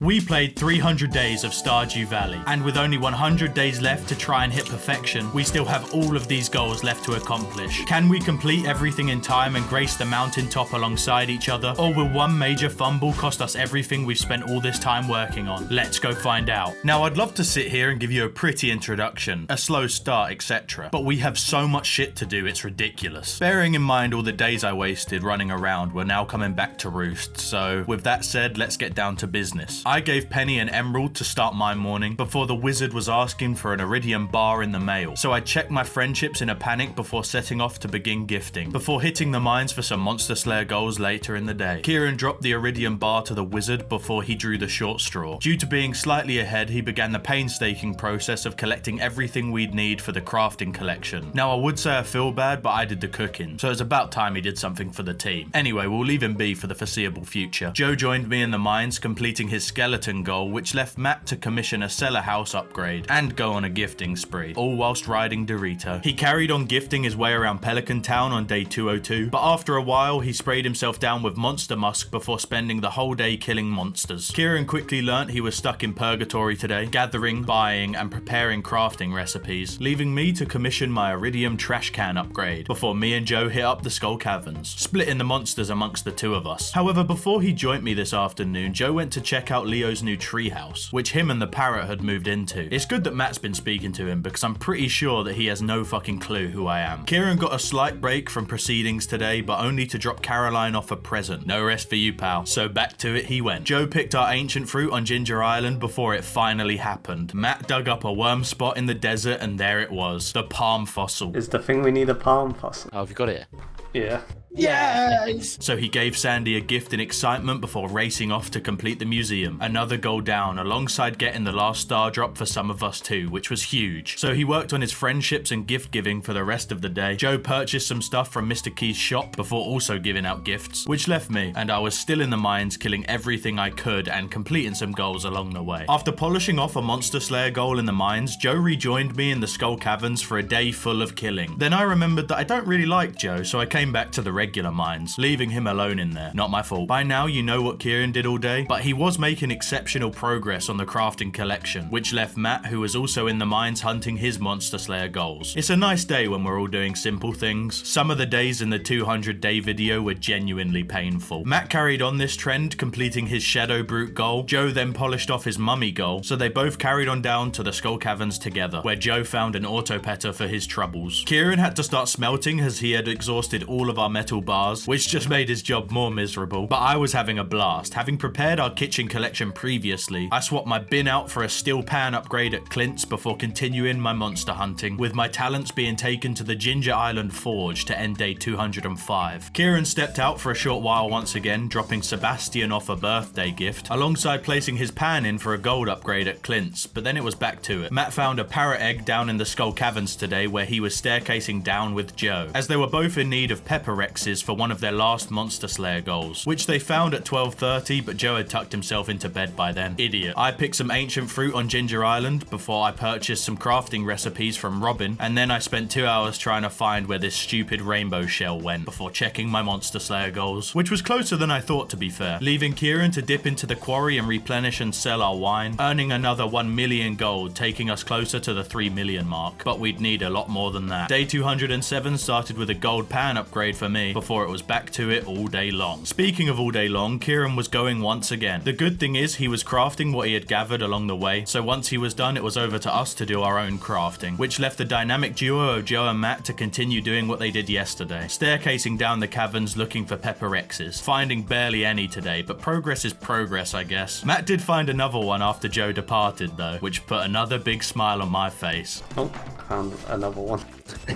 We played 300 Days of Stardew Valley, and with only 100 days left to try and hit perfection, we still have all of these goals left to accomplish. Can we complete everything in time and grace the mountaintop alongside each other, or will one major fumble cost us everything we've spent all this time working on? Let's go find out. Now, I'd love to sit here and give you a pretty introduction, a slow start, etc., but we have so much shit to do, it's ridiculous. Bearing in mind all the days I wasted running around, we're now coming back to roost, so with that said, let's get down to business. I gave Penny an emerald to start my morning before the wizard was asking for an iridium bar in the mail, so I checked my friendships in a panic before setting off to begin gifting, before hitting the mines for some Monster Slayer goals later in the day. Kieran dropped the iridium bar to the wizard before he drew the short straw. Due to being slightly ahead, he began the painstaking process of collecting everything we'd need for the crafting collection. Now, I would say I feel bad, but I did the cooking, so it's about time he did something for the team. Anyway, we'll leave him be for the foreseeable future. Joe joined me in the mines, completing his skeleton goal, which left Matt to commission a cellar house upgrade and go on a gifting spree, all whilst riding Dorito. He carried on gifting his way around Pelican Town on day 202, but after a while he sprayed himself down with monster musk before spending the whole day killing monsters. Kieran quickly learnt he was stuck in purgatory today, gathering, buying and preparing crafting recipes, leaving me to commission my iridium trash can upgrade before me and Joe hit up the Skull Caverns, splitting the monsters amongst the two of us. However, before he joined me this afternoon, Joe went to check out Leo's new treehouse, which him and the parrot had moved into. It's good that Matt's been speaking to him because I'm pretty sure that he has no fucking clue who I am. Kieran got a slight break from proceedings today, but only to drop Caroline off a present. No rest for you, pal. So back to it he went. Joe picked our ancient fruit on Ginger Island before it finally happened. Matt dug up a worm spot in the desert and there it was. The palm fossil. Is the thing we need a palm fossil? Oh, have you got it? Yeah. Yes! So he gave Sandy a gift in excitement before racing off to complete the museum. Another goal down, alongside getting the last star drop for some of us too, which was huge. So he worked on his friendships and gift giving for the rest of the day. Joe purchased some stuff from Mr. Key's shop before also giving out gifts, which left me, and I was still in the mines killing everything I could and completing some goals along the way. After polishing off a Monster Slayer goal in the mines, Joe rejoined me in the Skull Caverns for a day full of killing. Then I remembered that I don't really like Joe, so I came back to the regular mines, leaving him alone in there. Not my fault. By now you know what Kieran did all day, but he was making exceptional progress on the crafting collection, which left Matt, who was also in the mines, hunting his Monster Slayer goals. It's a nice day when we're all doing simple things. Some of the days in the 200 day video were genuinely painful. Matt carried on this trend, completing his Shadow Brute goal. Joe then polished off his Mummy goal, so they both carried on down to the Skull Caverns together, where Joe found an autopetter for his troubles. Kieran had to start smelting as he had exhausted all of our metal bars, which just made his job more miserable, but I was having a blast. Having prepared our kitchen collection previously, I swapped my bin out for a steel pan upgrade at Clint's before continuing my monster hunting, with my talents being taken to the Ginger Island Forge to end day 205. Kieran stepped out for a short while once again, dropping Sebastian off a birthday gift, alongside placing his pan in for a gold upgrade at Clint's, but then it was back to it. Matt found a parrot egg down in the Skull Caverns today where he was staircasing down with Joe, as they were both in need of pepper Rexes for one of their last Monster Slayer goals, which they found at 12:30, but Joe had tucked himself into bed by then. Idiot. I picked some ancient fruit on Ginger Island before I purchased some crafting recipes from Robin, and then I spent 2 hours trying to find where this stupid rainbow shell went before checking my Monster Slayer goals, which was closer than I thought, to be fair, leaving Kieran to dip into the quarry and replenish and sell our wine, earning another 1 million gold, taking us closer to the 3 million mark, but we'd need a lot more than that. Day 207 started with a gold pan upgrade for me, before it was back to it all day long. Speaking of all day long, Kieran was going once again. The good thing is he was crafting what he had gathered along the way, so once he was done it was over to us to do our own crafting, which left the dynamic duo of Joe and Matt to continue doing what they did yesterday, staircasing down the caverns looking for pepper X's, finding barely any today, but progress is progress, I guess. Matt did find another one after Joe departed though, which put another big smile on my face. Oh, found another one.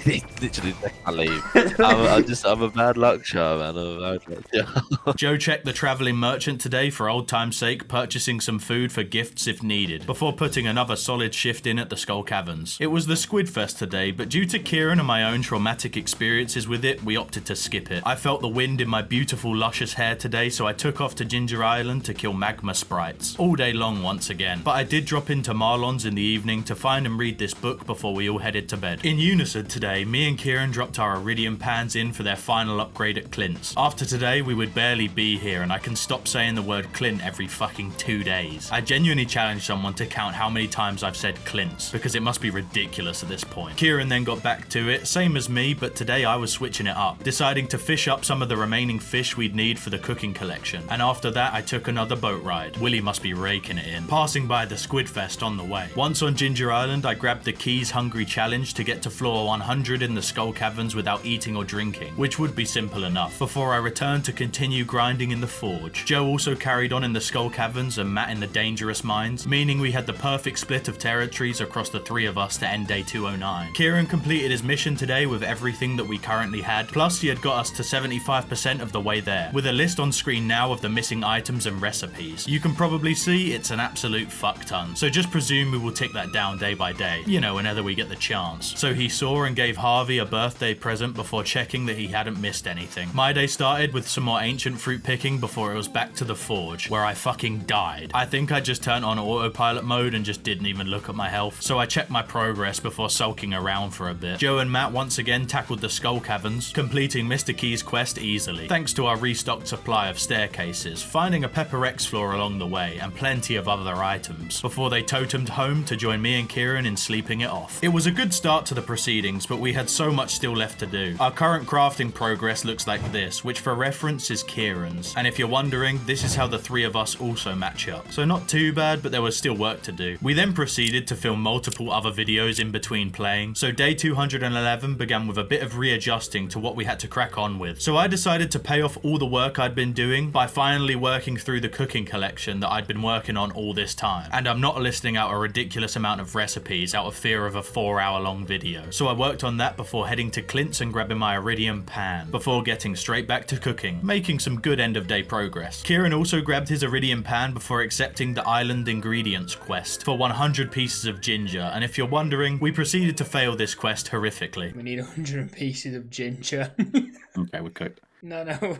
Literally, I leave. I'm a bad luck charm, man. I'm a bad luck charm. Joe checked the travelling merchant today for old time's sake, purchasing some food for gifts if needed, before putting another solid shift in at the Skull Caverns. It was the Squid Fest today, but due to Kieran and my own traumatic experiences with it, we opted to skip it. I felt the wind in my beautiful luscious hair today, so I took off to Ginger Island to kill magma sprites, all day long once again. But I did drop into Marlon's in the evening to find and read this book before we all headed to bed. In unison, started today, me and Kieran dropped our iridium pans in for their final upgrade at Clint's. After today, we would barely be here, and I can stop saying the word Clint every fucking 2 days. I genuinely challenged someone to count how many times I've said Clint's, because it must be ridiculous at this point. Kieran then got back to it, same as me, but today I was switching it up, deciding to fish up some of the remaining fish we'd need for the cooking collection. And after that, I took another boat ride. Willie must be raking it in, passing by the Squid Fest on the way. Once on Ginger Island, I grabbed the Keys Hungry Challenge to get to floor 100 in the Skull Caverns without eating or drinking, which would be simple enough, before I returned to continue grinding in the Forge. Joe also carried on in the Skull Caverns and Matt in the Dangerous Mines, meaning we had the perfect split of territories across the three of us to end day 209. Kieran completed his mission today with everything that we currently had, plus he had got us to 75% of the way there, with a list on screen now of the missing items and recipes. You can probably see it's an absolute fuck ton, so just presume we will tick that down day by day, you know, whenever we get the chance. So he saw and gave Harvey a birthday present before checking that he hadn't missed anything. My day started with some more ancient fruit picking before it was back to the Forge, where I fucking died. I think I just turned on autopilot mode and just didn't even look at my health, so I checked my progress before sulking around for a bit. Joe and Matt once again tackled the Skull Caverns, completing Mr. Key's quest easily, thanks to our restocked supply of staircases, finding a Pepper X floor along the way, and plenty of other items, before they totemed home to join me and Kieran in sleeping it off. It was a good start to the proceedings, but we had so much still left to do. Our current crafting progress looks like this, which for reference is Kieran's, and if you're wondering, this is how the three of us also match up. So not too bad, but there was still work to do. We then proceeded to film multiple other videos in between playing, so day 211 began with a bit of readjusting to what we had to crack on with. So I decided to pay off all the work I'd been doing by finally working through the cooking collection that I'd been working on all this time. And I'm not listing out a ridiculous amount of recipes out of fear of a 4-hour long video. So I worked on that before heading to Clint's and grabbing my iridium pan, before getting straight back to cooking, making some good end of day progress. Kieran also grabbed his iridium pan before accepting the island ingredients quest for 100 pieces of ginger, and if you're wondering, we proceeded to fail this quest horrifically. We need 100 pieces of ginger. Okay, we're cooked. No.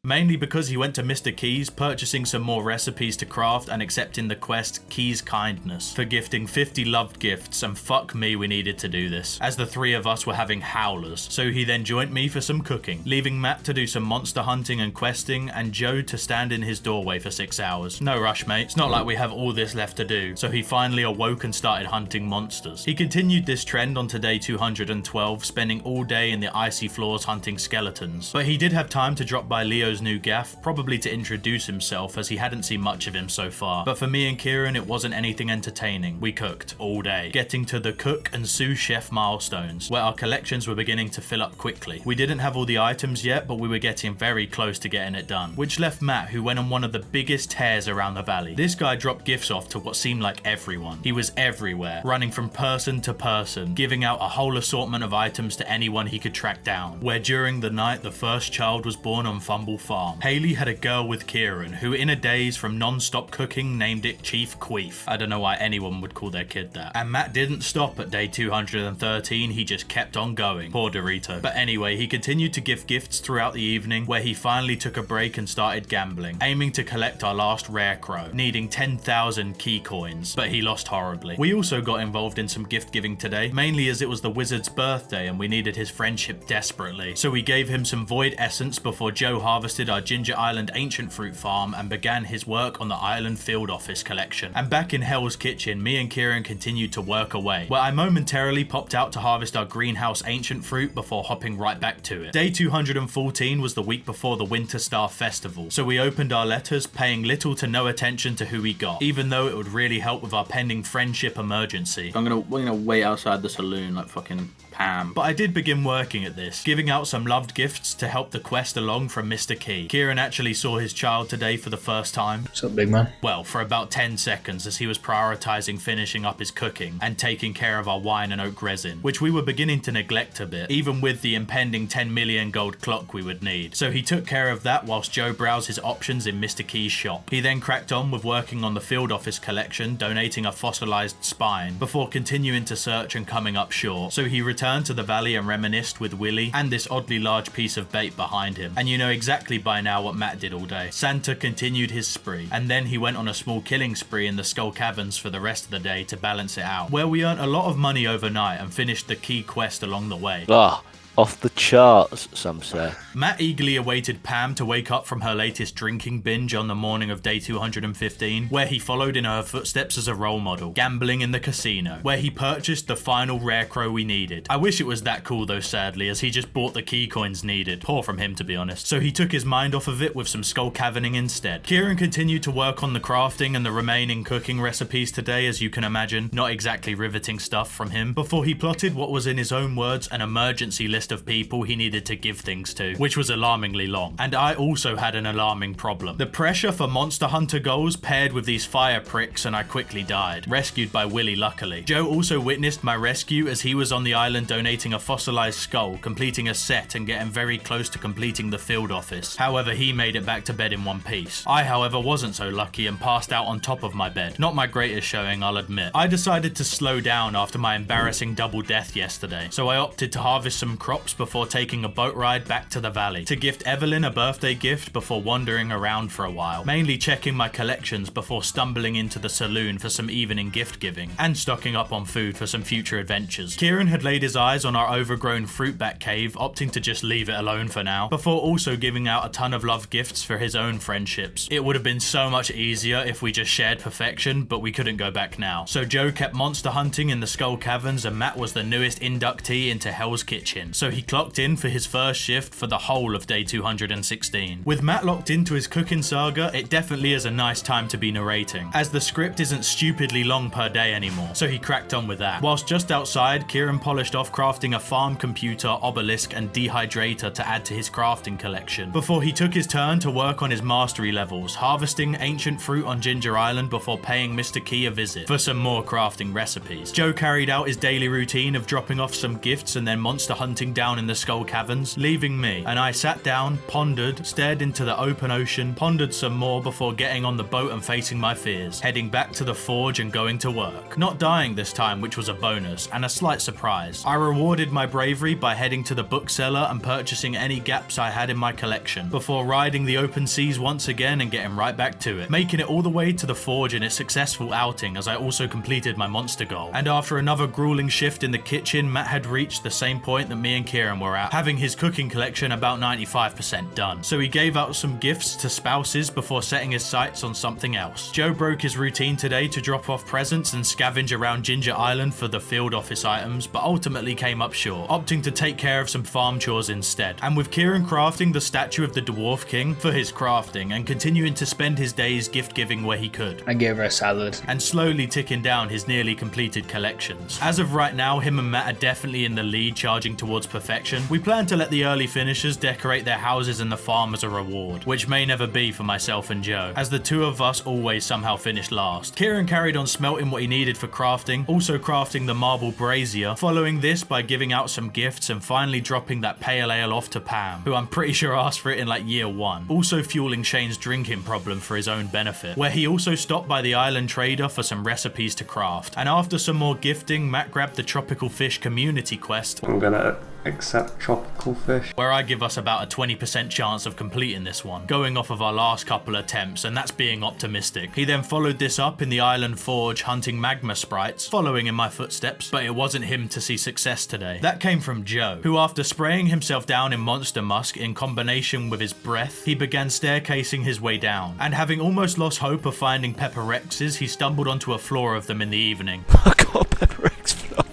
Mainly because he went to Mr. Keys, purchasing some more recipes to craft and accepting the quest Keys Kindness for gifting 50 loved gifts, and fuck me, we needed to do this, as the three of us were having howlers. So he then joined me for some cooking, leaving Matt to do some monster hunting and questing, and Joe to stand in his doorway for 6 hours. No rush, mate, it's not like we have all this left to do. So he finally awoke and started hunting monsters. He continued this trend onto day 212, spending all day in the icy floors hunting skeletons. But he did have time to drop by Leo's new gaff, probably to introduce himself, as he hadn't seen much of him so far. But for me and Kieran, it wasn't anything entertaining. We cooked all day, getting to the cook and sous chef milestones, where our collections were beginning to fill up quickly. We didn't have all the items yet, but we were getting very close to getting it done, which left Matt, who went on one of the biggest tears around the valley. This guy dropped gifts off to what seemed like everyone. He was everywhere, running from person to person, giving out a whole assortment of items to anyone he could track down, where during the night the first child was born on Fumble Farm. Haley had a girl with Kieran, who in a daze from non-stop cooking named it Chief Queef. I don't know why anyone would call their kid that. And Matt didn't stop at day 213, he just kept on going. Poor Dorito. But anyway, he continued to give gifts throughout the evening, where he finally took a break and started gambling, aiming to collect our last rare crow, needing 10,000 key coins, but he lost horribly. We also got involved in some gift giving today, mainly as it was the wizard's birthday and we needed his friendship desperately. So we gave him some void essence before Joe harvested our Ginger Island ancient fruit farm and began his work on the island field office collection. And back in Hell's Kitchen, me and Kieran continued to work away, where I momentarily popped out to harvest our greenhouse ancient fruit before hopping right back to it. Day 214 was the week before the Winter Star Festival, so we opened our letters, paying little to no attention to who we got, even though it would really help with our pending friendship emergency. I'm gonna wait outside the saloon like fucking Pam. But I did begin working at this, giving out some loved gifts to help the quest along from Mr. Key. Kieran actually saw his child today for the first time. What's up, big man? Well, for about 10 seconds, as he was prioritizing finishing up his cooking and taking care of our wine and oak resin, which we were beginning to neglect a bit, even with the impending 10 million gold clock we would need. So he took care of that whilst Joe browsed his options in Mr. Key's shop. He then cracked on with working on the field office collection, donating a fossilized spine, before continuing to search and coming up short. So he returned to the valley and reminisced with Willie and this oddly large piece of bait behind him. And you know exactly exactly by now what Matt did all day. Santa continued his spree, and then he went on a small killing spree in the Skull Caverns for the rest of the day to balance it out, where we earned a lot of money overnight and finished the key quest along the way. Ah, off the charts, some say. Matt eagerly awaited Pam to wake up from her latest drinking binge on the morning of day 215, where he followed in her footsteps as a role model, gambling in the casino, where he purchased the final rare crow we needed. I wish it was that cool though, sadly, as he just bought the key coins needed. Poor from him, to be honest. So he took his mind off of it with some skull caverning instead. Kieran continued to work on the crafting and the remaining cooking recipes today, as you can imagine. Not exactly riveting stuff from him, before he plotted what was, in his own words, an emergency list of people he needed to give things to, which was alarmingly long. And I also had an alarming problem. The pressure for Monster Hunter goals paired with these fire pricks, and I quickly died. Rescued by Willy, luckily. Joe also witnessed my rescue as he was on the island donating a fossilized skull, completing a set and getting very close to completing the field office. However, he made it back to bed in one piece. I, however, wasn't so lucky and passed out on top of my bed. Not my greatest showing, I'll admit. I decided to slow down after my embarrassing double death yesterday, so I opted to harvest some crops before taking a boat ride back to the valley to gift Evelyn a birthday gift before wandering around for a while, mainly checking my collections before stumbling into the saloon for some evening gift giving and stocking up on food for some future adventures. Kieran had laid his eyes on our overgrown fruit bat cave, opting to just leave it alone for now, before also giving out a ton of love gifts for his own friendships. It would have been so much easier if we just shared perfection, but we couldn't go back now. So Joe kept monster hunting in the Skull Caverns, and Matt was the newest inductee into Hell's Kitchen, so he clocked in for his first shift for the whole of day 216. With Matt locked into his cooking saga, it definitely is a nice time to be narrating, as the script isn't stupidly long per day anymore, so he cracked on with that. Whilst just outside, Kieran polished off crafting a farm computer, obelisk and dehydrator to add to his crafting collection, before he took his turn to work on his mastery levels, harvesting ancient fruit on Ginger Island before paying Mr. Key a visit for some more crafting recipes. Joe carried out his daily routine of dropping off some gifts and then monster hunting down in the Skull Caverns, leaving me, and I sat down, pondered, stared into the open ocean, pondered some more before getting on the boat and facing my fears, heading back to the forge and going to work. Not dying this time, which was a bonus, and a slight surprise. I rewarded my bravery by heading to the bookseller and purchasing any gaps I had in my collection, before riding the open seas once again and getting right back to it, making it all the way to the forge in its successful outing as I also completed my monster goal. And after another grueling shift in the kitchen, Matt had reached the same point that me and Kieran were at, having his cooking collection about 95% done. So he gave out some gifts to spouses before setting his sights on something else. Joe broke his routine today to drop off presents and scavenge around Ginger Island for the field office items, but ultimately came up short, opting to take care of some farm chores instead. And with Kieran crafting the statue of the Dwarf King for his crafting and continuing to spend his days gift giving where he could. I gave her a salad. And slowly ticking down his nearly completed collections. As of right now, him and Matt are definitely in the lead, charging towards perfection. We plan to let the early finishers decorate their houses and the farm as a reward, which may never be for myself and Joe, as the two of us always somehow finish last. Kieran carried on smelting what he needed for crafting, also crafting the marble brazier, following this by giving out some gifts and finally dropping that pale ale off to Pam, who I'm pretty sure asked for it in like year one, also fueling Shane's drinking problem for his own benefit, where he also stopped by the island trader for some recipes to craft. And after some more gifting, Matt grabbed the tropical fish community quest. I'm gonna accept tropical fish, where I give us about a 20% chance of completing this one, going off of our last couple attempts, and that's being optimistic. He then followed this up in the island forge hunting magma sprites, following in my footsteps, but it wasn't him to see success today. That came from Joe, who after spraying himself down in monster musk in combination with his breath, he began staircasing his way down, and having almost lost hope of finding pepper rexes, he stumbled onto a floor of them in the evening. I got a pepper rex floor.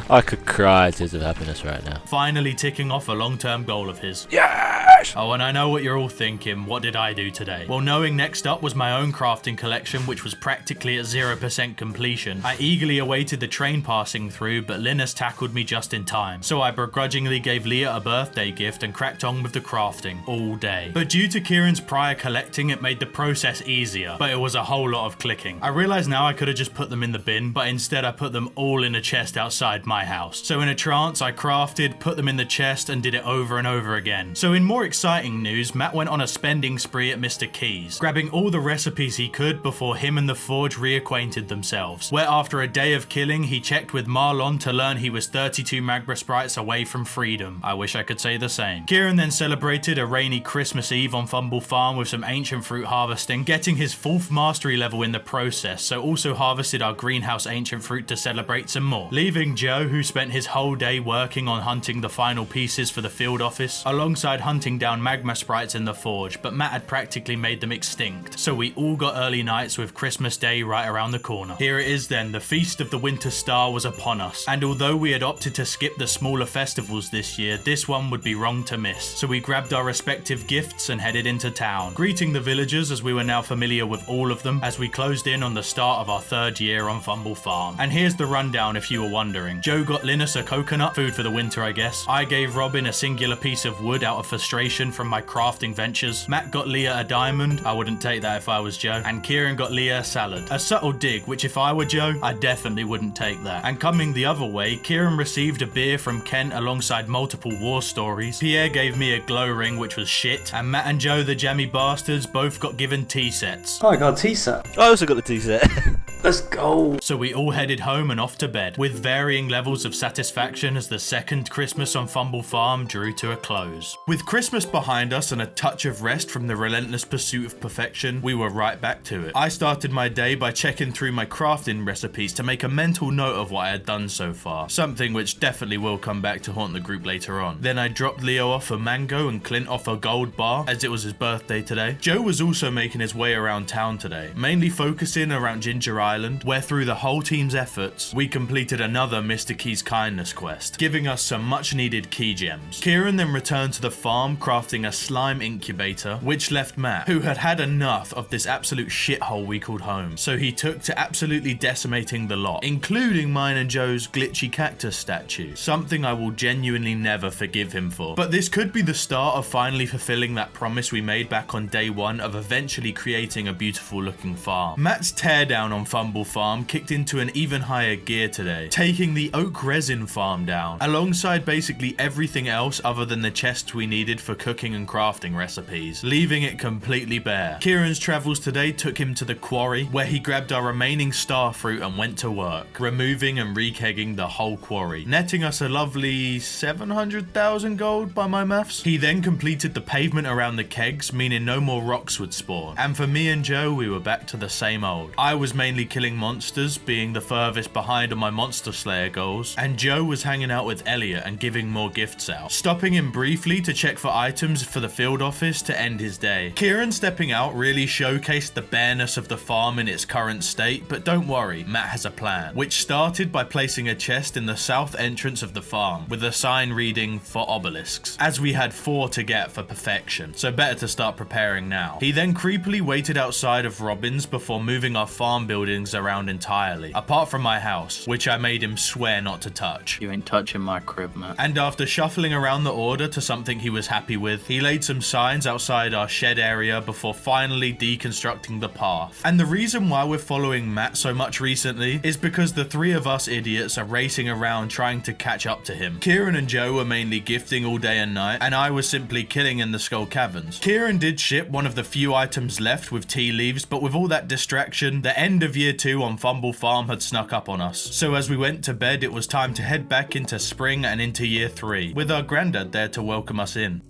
I could cry tears of happiness right now. Finally ticking off a long-term goal of his. Yes! Oh, and I know what you're all thinking, what did I do today? Well, knowing next up was my own crafting collection, which was practically at 0% completion, I eagerly awaited the train passing through, but Linus tackled me just in time. So I begrudgingly gave Leah a birthday gift and cracked on with the crafting all day. But due to Kieran's prior collecting, it made the process easier, but it was a whole lot of clicking. I realize now I could have just put them in the bin, but instead I put them all in a chest outside my house. So in a trance, I crafted, put them in the chest, and did it over and over again. So in more exciting news, Matt went on a spending spree at Mr. Key's, grabbing all the recipes he could before him and the Forge reacquainted themselves, where after a day of killing, he checked with Marlon to learn he was 32 Magma Sprites away from freedom. I wish I could say the same. Kieran then celebrated a rainy Christmas Eve on Fumble Farm with some ancient fruit harvesting, getting his 4th mastery level in the process, so also harvested our greenhouse ancient fruit to celebrate some more. Leaving Joe, who spent his whole day working on hunting the final pieces for the field office, alongside hunting down Magma Sprites in the Forge, but Matt had practically made them extinct, so we all got early nights with Christmas Day right around the corner. Here it is then, the Feast of the Winter Star was upon us, and although we had opted to skip the smaller festivals this year, this one would be wrong to miss, so we grabbed our respective gifts and headed into town, greeting the villagers as we were now familiar with all of them as we closed in on the start of our 3rd year on Fumble Farm. And here's the rundown if you were wondering. Joe got Linus a coconut, food for the winter I guess. I gave Robin a singular piece of wood out of frustration from my crafting ventures. Matt got Leah a diamond, I wouldn't take that if I was Joe. And Kieran got Leah a salad. A subtle dig, which if I were Joe, I definitely wouldn't take that. And coming the other way, Kieran received a beer from Kent alongside multiple war stories. Pierre gave me a glow ring, which was shit. And Matt and Joe, the jammy bastards, both got given tea sets. Oh, I got a tea set. I also got the tea set. Let's go. So we all headed home and off to bed, with varying levels of satisfaction as the 2nd Christmas on Fumble Farm drew to a close. With Christmas behind us and a touch of rest from the relentless pursuit of perfection, we were right back to it. I started my day by checking through my crafting recipes to make a mental note of what I had done so far, something which definitely will come back to haunt the group later on. Then I dropped Leo off a mango and Clint off a gold bar, as it was his birthday today. Joe was also making his way around town today, mainly focusing around Ginger Island, where through the whole team's efforts, we completed another Mr. Key's kindness quest, giving us some much needed key gems. Kieran then returned to the farm crafting a slime incubator, which left Matt, who had had enough of this absolute shithole we called home, so he took to absolutely decimating the lot, including mine and Joe's glitchy cactus statue, something I will genuinely never forgive him for. But this could be the start of finally fulfilling that promise we made back on day 1 of eventually creating a beautiful looking farm. Matt's teardown on Fumble Farm kicked into an even higher gear today, taking the oak resin farm down, alongside basically everything else other than the chests we needed for cooking and crafting recipes, leaving it completely bare. Kieran's travels today took him to the quarry, where he grabbed our remaining star fruit and went to work, removing and re-kegging the whole quarry, netting us a lovely 700,000 gold by my maths. He then completed the pavement around the kegs, meaning no more rocks would spawn. And for me and Joe, we were back to the same old. I was mainly killing monsters, being the furthest behind on my monster slayer goals, and Joe was hanging out with Elliot and giving more gifts out, stopping him briefly to check for items for the field office to end his day. Kieran stepping out really showcased the bareness of the farm in its current state, but don't worry, Matt has a plan, which started by placing a chest in the south entrance of the farm with a sign reading for obelisks, as we had 4 to get for perfection, so better to start preparing now. He then creepily waited outside of Robin's before moving our farm buildings around entirely, apart from my house, which I made him swear not to touch. You ain't touching my crib, man. And after shuffling around the order to something he was happy with, he laid some signs outside our shed area before finally deconstructing the path. And the reason why we're following Matt so much recently is because the 3 of us idiots are racing around trying to catch up to him. Kieran and Joe were mainly gifting all day and night, and I was simply killing in the Skull Caverns. Kieran did ship one of the few items left with tea leaves, but with all that distraction, the end of year 2 on Fumble Farm had snuck up on us. So as we went to bed, it was time to head back into spring and into year 3, with our granddad there to welcome us in.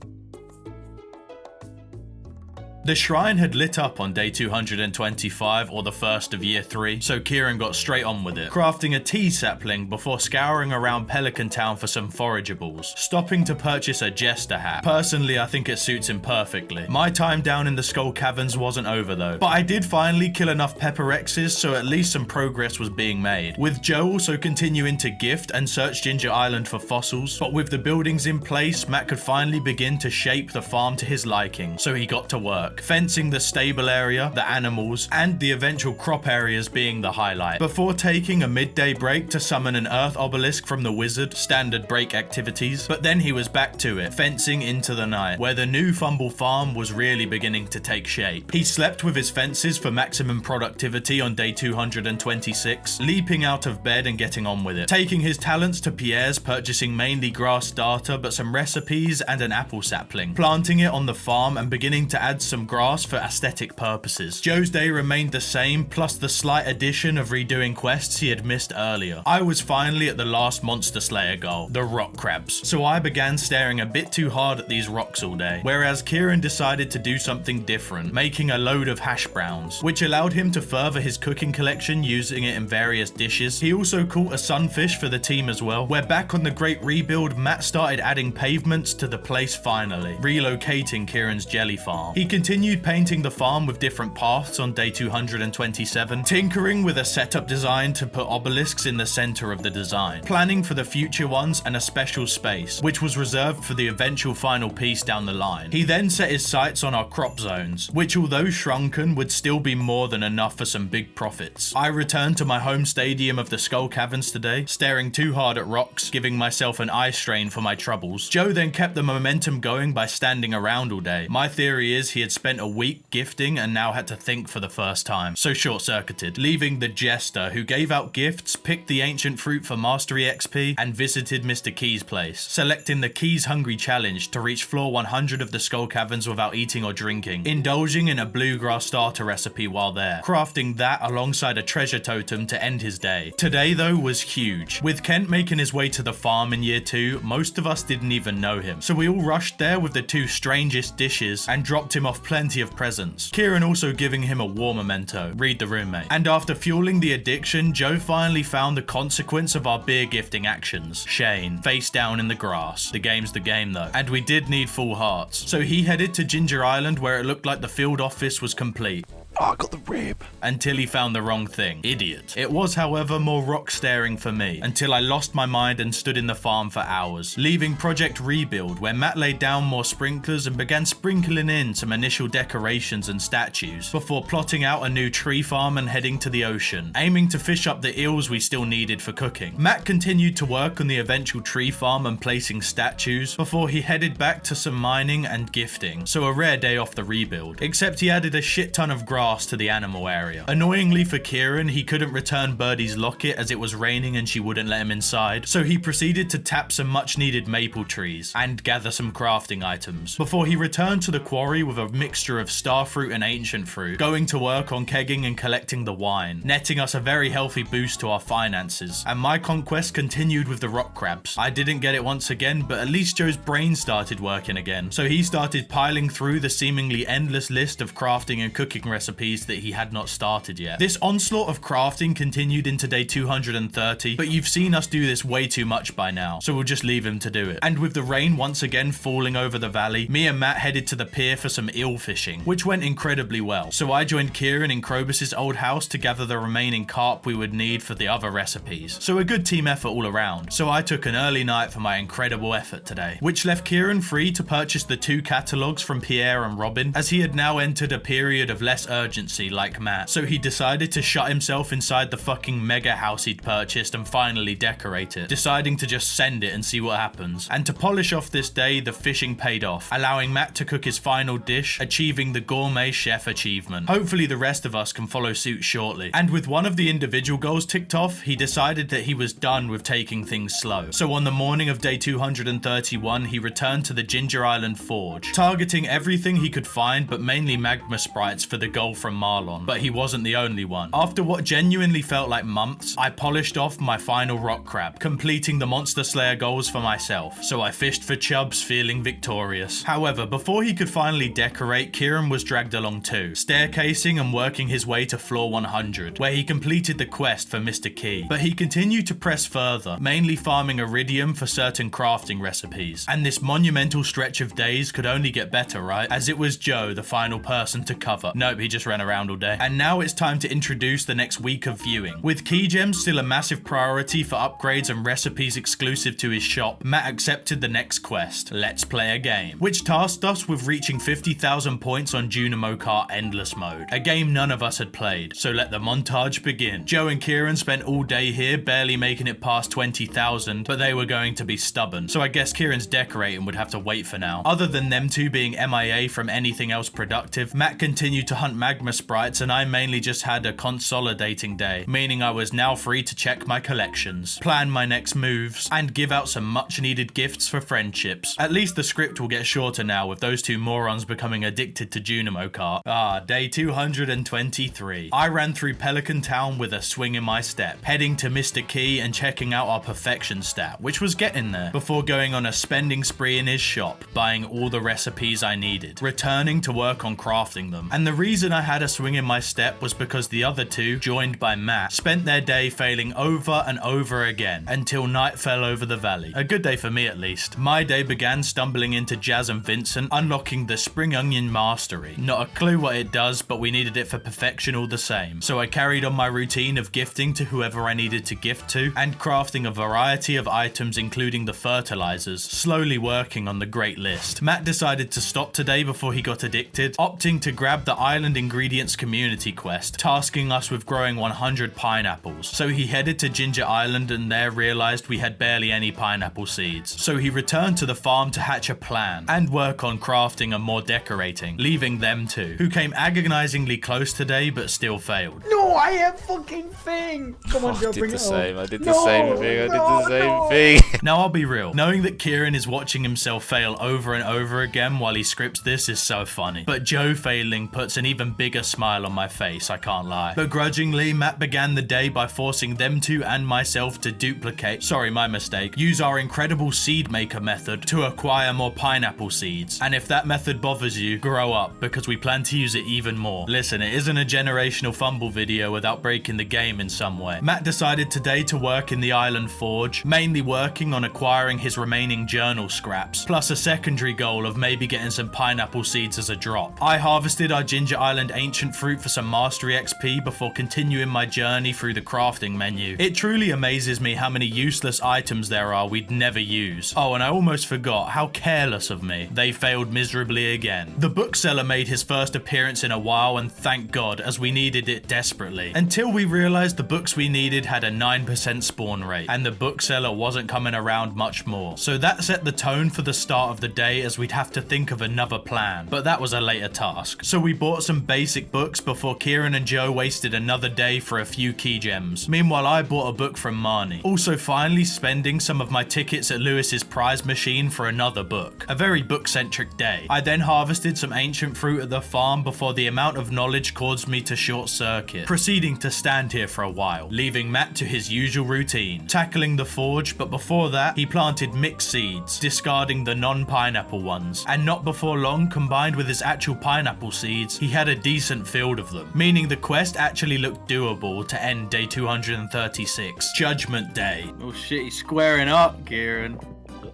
The shrine had lit up on day 225, or the first of year 3, so Kieran got straight on with it, crafting a tea sapling before scouring around Pelican Town for some forageables, stopping to purchase a jester hat. Personally, I think it suits him perfectly. My time down in the Skull Caverns wasn't over though, but I did finally kill enough Pepper X's, so at least some progress was being made, with Joe also continuing to gift and search Ginger Island for fossils. But with the buildings in place, Matt could finally begin to shape the farm to his liking, so he got to work. work, fencing the stable area, the animals, and the eventual crop areas being the highlight, before taking a midday break to summon an earth obelisk from the wizard, standard break activities. But then he was back to it, fencing into the night, where the new Fumble farm was really beginning to take shape. He slept with his fences for maximum productivity on day 226, leaping out of bed and getting on with it, taking his talents to Pierre's, purchasing mainly grass starter but some recipes and an apple sapling, planting it on the farm and beginning to add some grass for aesthetic purposes. Joe's day remained the same, plus the slight addition of redoing quests he had missed earlier. I was finally at the last monster slayer goal, the rock crabs, so I began staring a bit too hard at these rocks all day, whereas Kieran decided to do something different, making a load of hash browns, which allowed him to further his cooking collection using it in various dishes. He also caught a sunfish for the team as well. We're back on the great rebuild. Matt started adding pavements to the place finally, relocating Kieran's jelly farm. He continued painting the farm with different paths on day 227, tinkering with a setup design to put obelisks in the center of the design, planning for the future ones and a special space, which was reserved for the eventual final piece down the line. He then set his sights on our crop zones, which although shrunken would still be more than enough for some big profits. I returned to my home stadium of the Skull Caverns today, staring too hard at rocks, giving myself an eye strain for my troubles. Joe then kept the momentum going by standing around all day. My theory is he had spent a week gifting and now had to think for the first time, so short-circuited, leaving the jester who gave out gifts, picked the ancient fruit for mastery XP, and visited Mr. Key's place, selecting the Key's Hungry Challenge to reach floor 100 of the Skull Caverns without eating or drinking, indulging in a bluegrass starter recipe while there, crafting that alongside a treasure totem to end his day. Today though was huge. With Kent making his way to the farm in year 2, most of us didn't even know him, so we all rushed there with the 2 strangest dishes and dropped him off plenty of presents. Kieran also giving him a war memento, read the roommate. And after fueling the addiction, Joe finally found the consequence of our beer gifting actions. Shane, face down in the grass. The game's the game though, and we did need full hearts. So he headed to Ginger Island where it looked like the field office was complete. Oh, I got the rib. Until he found the wrong thing. Idiot. It was, however, more rock staring for me, until I lost my mind and stood in the farm for hours, leaving Project Rebuild, where Matt laid down more sprinklers and began sprinkling in some initial decorations and statues, before plotting out a new tree farm and heading to the ocean, aiming to fish up the eels we still needed for cooking. Matt continued to work on the eventual tree farm and placing statues, before he headed back to some mining and gifting, so a rare day off the rebuild, except he added a shit ton of grass to the animal area. Annoyingly for Kieran, he couldn't return Birdie's locket as it was raining and she wouldn't let him inside, so he proceeded to tap some much needed maple trees and gather some crafting items, before he returned to the quarry with a mixture of starfruit and ancient fruit, going to work on kegging and collecting the wine, netting us a very healthy boost to our finances. And my conquest continued with the rock crabs. I didn't get it once again, but at least Joe's brain started working again, so he started piling through the seemingly endless list of crafting and cooking recipes that he had not started yet. This onslaught of crafting continued into day 230, but you've seen us do this way too much by now, so we'll just leave him to do it. And with the rain once again falling over the valley, me and Matt headed to the pier for some eel fishing, which went incredibly well. So I joined Kieran in Krobus's old house to gather the remaining carp we would need for the other recipes. So a good team effort all around. So I took an early night for my incredible effort today, which left Kieran free to purchase the 2 catalogs from Pierre and Robin, as he had now entered a period of less urgency like Matt, so he decided to shut himself inside the fucking mega house he'd purchased and finally decorate it, deciding to just send it and see what happens. And to polish off this day, the fishing paid off, allowing Matt to cook his final dish, achieving the gourmet chef achievement. Hopefully the rest of us can follow suit shortly. And with one of the individual goals ticked off, he decided that he was done with taking things slow. So on the morning of day 231, he returned to the Ginger Island Forge, targeting everything he could find, but mainly magma sprites for the goal from Marlon. But he wasn't the only one. After what genuinely felt like months, I polished off my final rock crab, completing the Monster Slayer goals for myself. So I fished for chubs, feeling victorious. However, before he could finally decorate, Kieran was dragged along too, staircasing and working his way to floor 100, where he completed the quest for Mr. Key. But he continued to press further, mainly farming iridium for certain crafting recipes. And this monumental stretch of days could only get better, right? As it was Joe, the final person to cover. Nope, he just just ran around all day. And now it's time to introduce the next week of viewing. With key gems still a massive priority for upgrades and recipes exclusive to his shop, Matt accepted the next quest, Let's Play a Game, which tasked us with reaching 50,000 points on Junimo Kart Endless Mode, a game none of us had played. So let the montage begin. Joe and Kieran spent all day here, barely making it past 20,000, but they were going to be stubborn. So I guess Kieran's decorating would have to wait for now. Other than them two being MIA from anything else productive, Matt continued to hunt magma sprites and I mainly just had a consolidating day, meaning I was now free to check my collections, plan my next moves, and give out some much needed gifts for friendships. At least the script will get shorter now with those two morons becoming addicted to Junimo Kart. Day 223. I ran through Pelican Town with a swing in my step, heading to Mr. Key and checking out our perfection stat, which was getting there, before going on a spending spree in his shop, buying all the recipes I needed, returning to work on crafting them. And the reason I had a swing in my step was because the other two, joined by Matt, spent their day failing over and over again until night fell over the valley. A good day for me at least. My day began stumbling into Jazz and Vincent, unlocking the Spring Onion Mastery. Not a clue what it does, but we needed it for perfection all the same. So I carried on my routine of gifting to whoever I needed to gift to, and crafting a variety of items including the fertilizers, slowly working on the great list. Matt decided to stop today before he got addicted, opting to grab the Island Ingredients Community quest, tasking us with growing 100 pineapples. So he headed to Ginger Island and there realized we had barely any pineapple seeds. So he returned to the farm to hatch a plan and work on crafting and more decorating, leaving them two, who came agonizingly close today but still failed. No, I have fucking thing. Come on, Joe, I did bring the it same. on. I did the same thing. I did the same thing. Now I'll be real, knowing that Kieran is watching himself fail over and over again while he scripts this is so funny. But Joe failing puts an even bigger smile on my face, I can't lie. Begrudgingly, Matt began the day by forcing them two and myself to duplicate, sorry my mistake, use our incredible seed maker method to acquire more pineapple seeds. And if that method bothers you, grow up, because we plan to use it even more. Listen, it isn't a generational Fumble video without breaking the game in some way. Matt decided today to work in the Island Forge, mainly working on acquiring his remaining journal scraps, plus a secondary goal of maybe getting some pineapple seeds as a drop. I harvested our Ginger Island ancient fruit for some mastery XP before continuing my journey through the crafting menu. It truly amazes me how many useless items there are we'd never use. Oh, and I almost forgot, how careless of me. They failed miserably again. The bookseller made his first appearance in a while, and thank God, as we needed it desperately. Until we realized the books we needed had a 9% spawn rate, and the bookseller wasn't coming around much more. So that set the tone for the start of the day, as we'd have to think of another plan. But that was a later task. So we bought some basic books before Kieran and Joe wasted another day for a few key gems. Meanwhile, I bought a book from Marnie. Also finally spending some of my tickets at Lewis's prize machine for another book. A very book-centric day. I then harvested some ancient fruit at the farm before the amount of knowledge caused me to short circuit, proceeding to stand here for a while, leaving Matt to his usual routine, tackling the forge, but before that, he planted mixed seeds, discarding the non-pineapple ones, and not before long, combined with his actual pineapple seeds, he had a decent field of them, meaning the quest actually looked doable to end day 236, Judgment Day. Oh shit, he's squaring up, Kieran.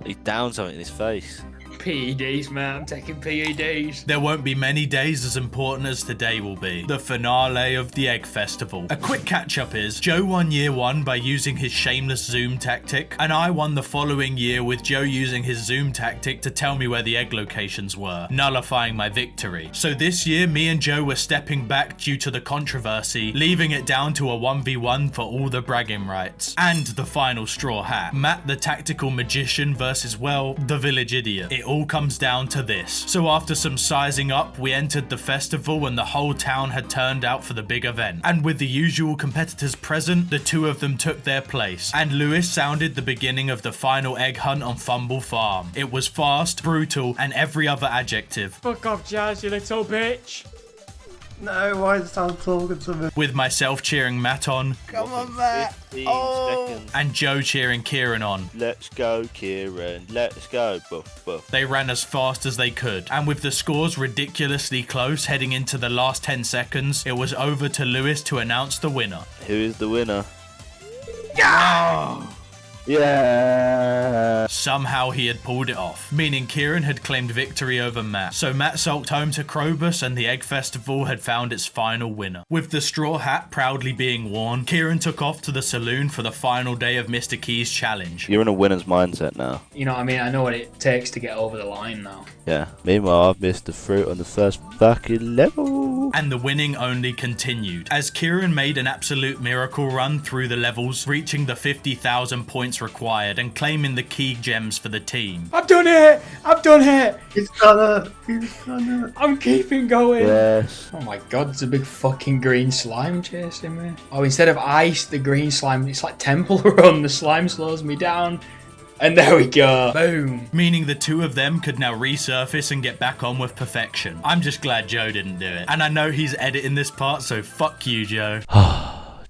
He downed something in his face. PEDs, man. I'm taking PEDs. There won't be many days as important as today will be, the finale of the Egg Festival. A quick catch-up is, Joe won year one by using his shameless zoom tactic, and I won the following year with Joe using his zoom tactic to tell me where the egg locations were, nullifying my victory. So this year, me and Joe were stepping back due to the controversy, leaving it down to a 1v1 for all the bragging rights. And the final straw hat, Matt the tactical magician versus, well, the village idiot. It all comes down to this. So after some sizing up, we entered the festival and the whole town had turned out for the big event. And with the usual competitors present, the two of them took their place. And Lewis sounded the beginning of the final egg hunt on Fumble Farm. It was fast, brutal, and every other adjective. Fuck off, Jazz, you little bitch. No, why is Sam talking to me? With myself cheering Matt on. Come on, Matt. 15 seconds. And Joe cheering Kieran on. Let's go, Kieran. Let's go. Buff, buff. They ran as fast as they could. And with the scores ridiculously close heading into the last 10 seconds, it was over to Lewis to announce the winner. Who is the winner? Yeah! Yeah. somehow he had pulled it off, meaning Kieran had claimed victory over Matt. So Matt sulked home to Krobus and the Egg Festival had found its final winner. With the straw hat proudly being worn, Kieran took off to the saloon for the final day of Mr. Key's challenge. You're in a winner's mindset now. You know what I mean? I know what it takes to get over the line now. Yeah. Meanwhile, I've missed the fruit on the first fucking level. And the winning only continued, as Kieran made an absolute miracle run through the levels, reaching the 50,000 points required and claiming the key gems for the team. I've done it! I've done it! He's done it. He's done it. I'm keeping going. Yes. Oh my god, there's a big fucking green slime chasing me. Oh, instead of ice, the green slime, it's like Temple Run. The slime slows me down. And there we go. Boom. Meaning the two of them could now resurface and get back on with perfection. I'm just glad Joe didn't do it. And I know he's editing this part, so fuck you, Joe.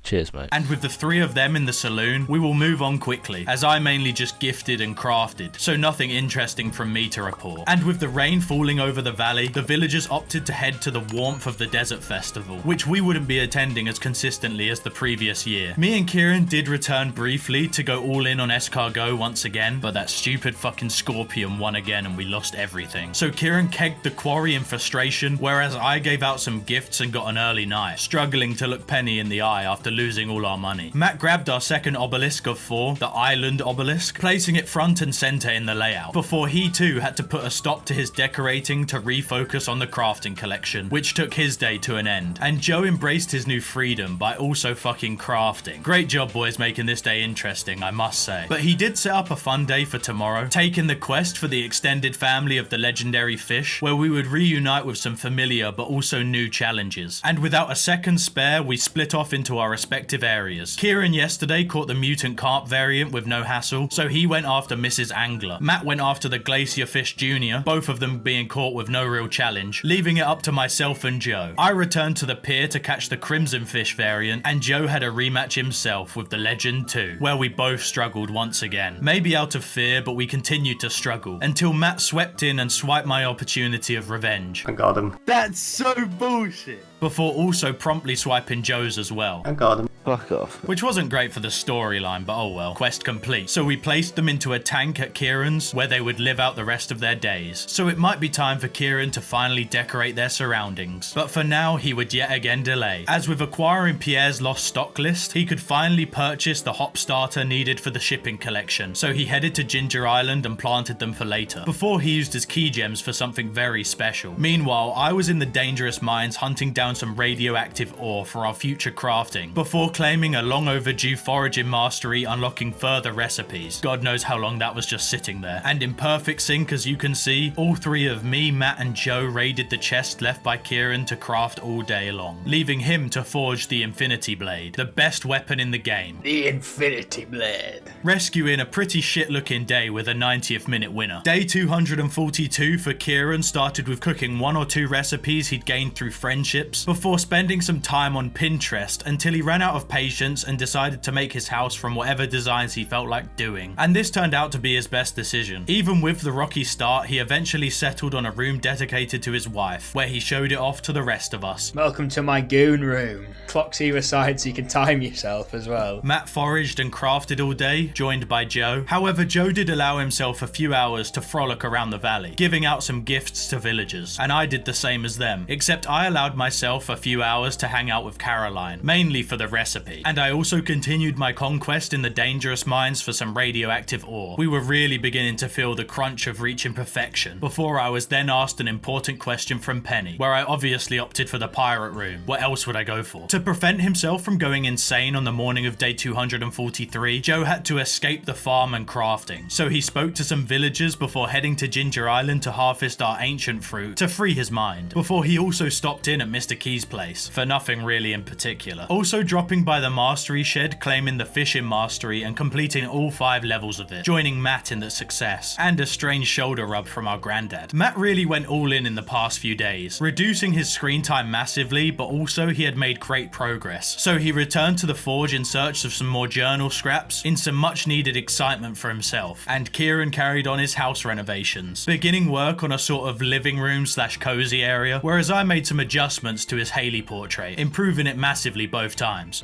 Cheers, mate. And with the three of them in the saloon, we will move on quickly, as I mainly just gifted and crafted, so nothing interesting from me to report. And with the rain falling over the valley, the villagers opted to head to the warmth of the desert festival, which we wouldn't be attending as consistently as the previous year. Me and Kieran did return briefly to go all in on escargot once again, but that stupid fucking scorpion won again and we lost everything. So Kieran kegged the quarry in frustration, whereas I gave out some gifts and got an early night, struggling to look Penny in the eye after losing all our money. Matt grabbed our second obelisk of 4, the island obelisk, placing it front and center in the layout, before he too had to put a stop to his decorating to refocus on the crafting collection, which took his day to an end. And Joe embraced his new freedom by also fucking crafting. Great job, boys, making this day interesting, I must say. But he did set up a fun day for tomorrow, taking the quest for the extended family of the legendary fish, where we would reunite with some familiar but also new challenges. And without a second spare, we split off into our respective areas. Kieran yesterday caught the mutant carp variant with no hassle, so he went after Mrs. Angler. Matt went after the Glacier Fish Jr., both of them being caught with no real challenge, leaving it up to myself and Joe. I returned to the pier to catch the Crimson Fish variant, and Joe had a rematch himself with the Legend 2, where we both struggled once again. Maybe out of fear, but we continued to struggle, until Matt swept in and swiped my opportunity of revenge. I got him. That's so bullshit. Before also promptly swiping Joe's as well. I got him. Fuck off. Which wasn't great for the storyline, but oh well. Quest complete. So we placed them into a tank at Kieran's, where they would live out the rest of their days. So it might be time for Kieran to finally decorate their surroundings. But for now, he would yet again delay. As with acquiring Pierre's lost stock list, he could finally purchase the hop starter needed for the shipping collection. So he headed to Ginger Island and planted them for later, before he used his key gems for something very special. Meanwhile, I was in the dangerous mines hunting down some radioactive ore for our future crafting, before claiming a long overdue foraging mastery, unlocking further recipes. God knows how long that was just sitting there. And in perfect sync, as you can see, all three of me, Matt and Joe raided the chest left by Kieran to craft all day long, leaving him to forge the Infinity Blade, the best weapon in the game. The Infinity Blade. Rescuing a pretty shit looking day with a 90th minute winner. Day 242 for Kieran started with cooking 1 or 2 recipes he'd gained through friendships, before spending some time on Pinterest until he ran out of patience and decided to make his house from whatever designs he felt like doing. And this turned out to be his best decision. Even with the rocky start, he eventually settled on a room dedicated to his wife, where he showed it off to the rest of us. Welcome to my goon room. Clocks either side so you can time yourself as well. Matt foraged and crafted all day, joined by Joe. However, Joe did allow himself a few hours to frolic around the valley, giving out some gifts to villagers, and I did the same as them, except I allowed myself a few hours to hang out with Caroline, mainly for the recipe. And I also continued my conquest in the dangerous mines for some radioactive ore. We were really beginning to feel the crunch of reaching perfection, before I was then asked an important question from Penny, where I obviously opted for the pirate room. What else would I go for? To prevent himself from going insane on the morning of day 243, Joe had to escape the farm and crafting. So he spoke to some villagers before heading to Ginger Island to harvest our ancient fruit to free his mind, before he also stopped in at Mr. Key's place, for nothing really in particular. Also dropping by the mastery shed, claiming the fishing mastery and completing all 5 levels of it, joining Matt in the success, and a strange shoulder rub from our granddad. Matt really went all in the past few days, reducing his screen time massively, but also he had made great progress. So he returned to the forge in search of some more journal scraps, in some much needed excitement for himself, and Kieran carried on his house renovations, beginning work on a sort of living room / cozy area, whereas I made some adjustments to his Haley portrait, improving it massively both times.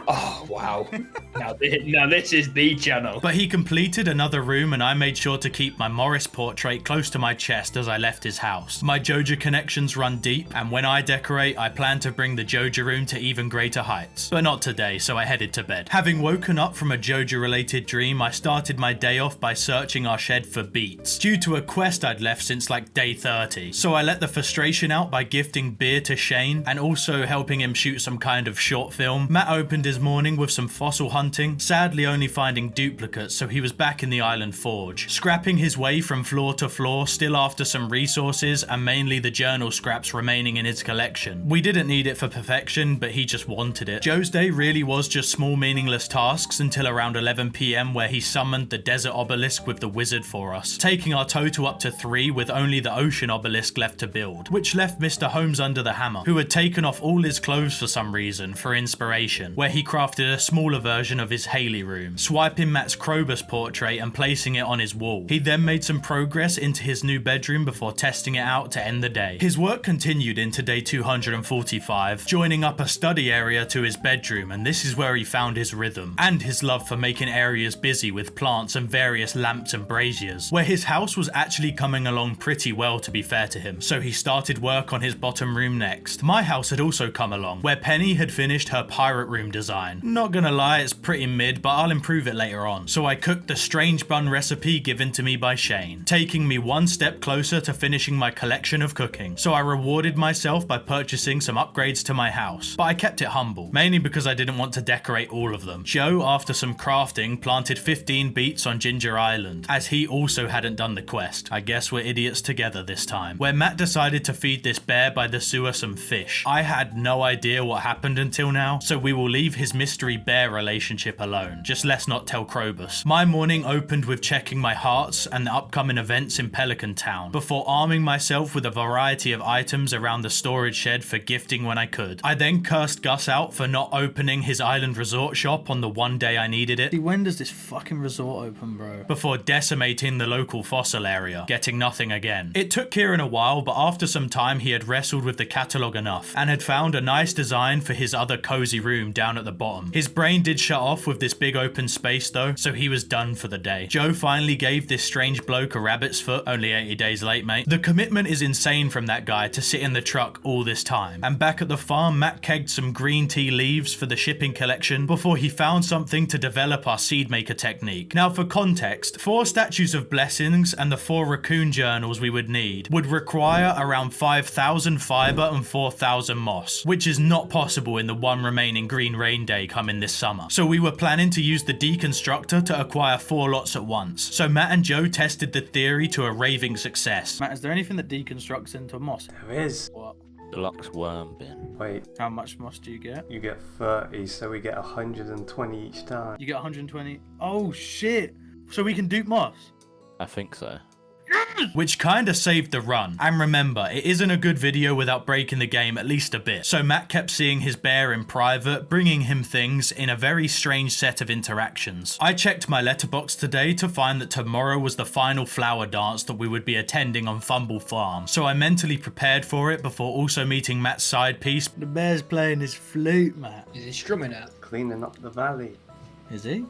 Oh, wow. Wow. Now this is the channel. But he completed another room and I made sure to keep my Morris portrait close to my chest as I left his house. My Joja connections run deep, and when I decorate, I plan to bring the Joja room to even greater heights. But not today, so I headed to bed. Having woken up from a Joja related dream, I started my day off by searching our shed for beets, due to a quest I'd left since like day 30. So I let the frustration out by gifting beer to Shane and also helping him shoot some kind of short film. Matt opened his morning with some fossil hunting, sadly only finding duplicates, so he was back in the island forge, scrapping his way from floor to floor, still after some resources and mainly the journal scraps remaining in his collection. We didn't need it for perfection, but he just wanted it. Joe's day really was just small meaningless tasks until around 11 PM where he summoned the desert obelisk with the wizard for us, taking our total up to 3 with only the ocean obelisk left to build, which left Mr. Holmes under the hammer, who had taken off all his clothes for some reason for inspiration, where he crafted a smaller version of his Haley room, swiping Matt's Krobus portrait and placing it on his wall. He then made some progress into his new bedroom before testing it out to end the day. His work continued into day 245, joining up a study area to his bedroom, and this is where he found his rhythm, and his love for making areas busy with plants and various lamps and braziers, where his house was actually coming along pretty well to be fair to him, so he started work on his bottom room next. My house had also come along, where Penny had finished her pirate room design. Not gonna lie, it's pretty mid, but I'll improve it later on. So I cooked the strange bun recipe given to me by Shane, taking me one step closer to finishing my collection of cooking. So I rewarded myself by purchasing some upgrades to my house, but I kept it humble, mainly because I didn't want to decorate all of them. Joe, after some crafting, planted 15 beets on Ginger Island, as he also hadn't done the quest. I guess we're idiots together this time. Where Matt decided to feed this bear by the sewer some fish. I had no idea what happened until now, so we will leave his mystery bear relationship alone. Just let's not tell Krobus. My morning opened with checking my hearts and the upcoming events in Pelican Town, before arming myself with a variety of items around the storage shed for gifting when I could. I then cursed Gus out for not opening his island resort shop on the one day I needed it. When does this fucking resort open, bro? Before decimating the local fossil area, getting nothing again. It took Kieran a while, but after some time he had wrestled with the catalogue enough, and had found a nice design for his other cozy room down at the bottom. His brain did shut off with this big open space though, so he was done for the day. Joe finally gave this strange bloke a rabbit's foot, only 80 days late, mate. The commitment is insane from that guy to sit in the truck all this time. And back at the farm, Matt kegged some green tea leaves for the shipping collection before he found something to develop our seed maker technique. Now for context, 4 statues of blessings and the 4 raccoon journals we would need would require around 5,000 fiber and 4,000 moss, which is not possible in the one remaining green rain day coming this summer. So we were planning to use the deconstructor to acquire 4 lots at once. So Matt and Joe tested the theory to a raving success. Matt, is there anything that deconstructs into moss? There is. What? Deluxe worm bin. Wait, How much moss do you get? you get 30, so we get 120 each time. You get 120. Oh shit! So we can dupe moss. I think so. Which kinda saved the run. And remember, it isn't a good video without breaking the game at least a bit. So Matt kept seeing his bear in private, bringing him things in a very strange set of interactions. I checked my letterbox today to find that tomorrow was the final flower dance that we would be attending on Fumble Farm. So I mentally prepared for it before also meeting Matt's side piece. The bear's playing his flute, Matt. Is he strumming it? Cleaning up the valley. Is he?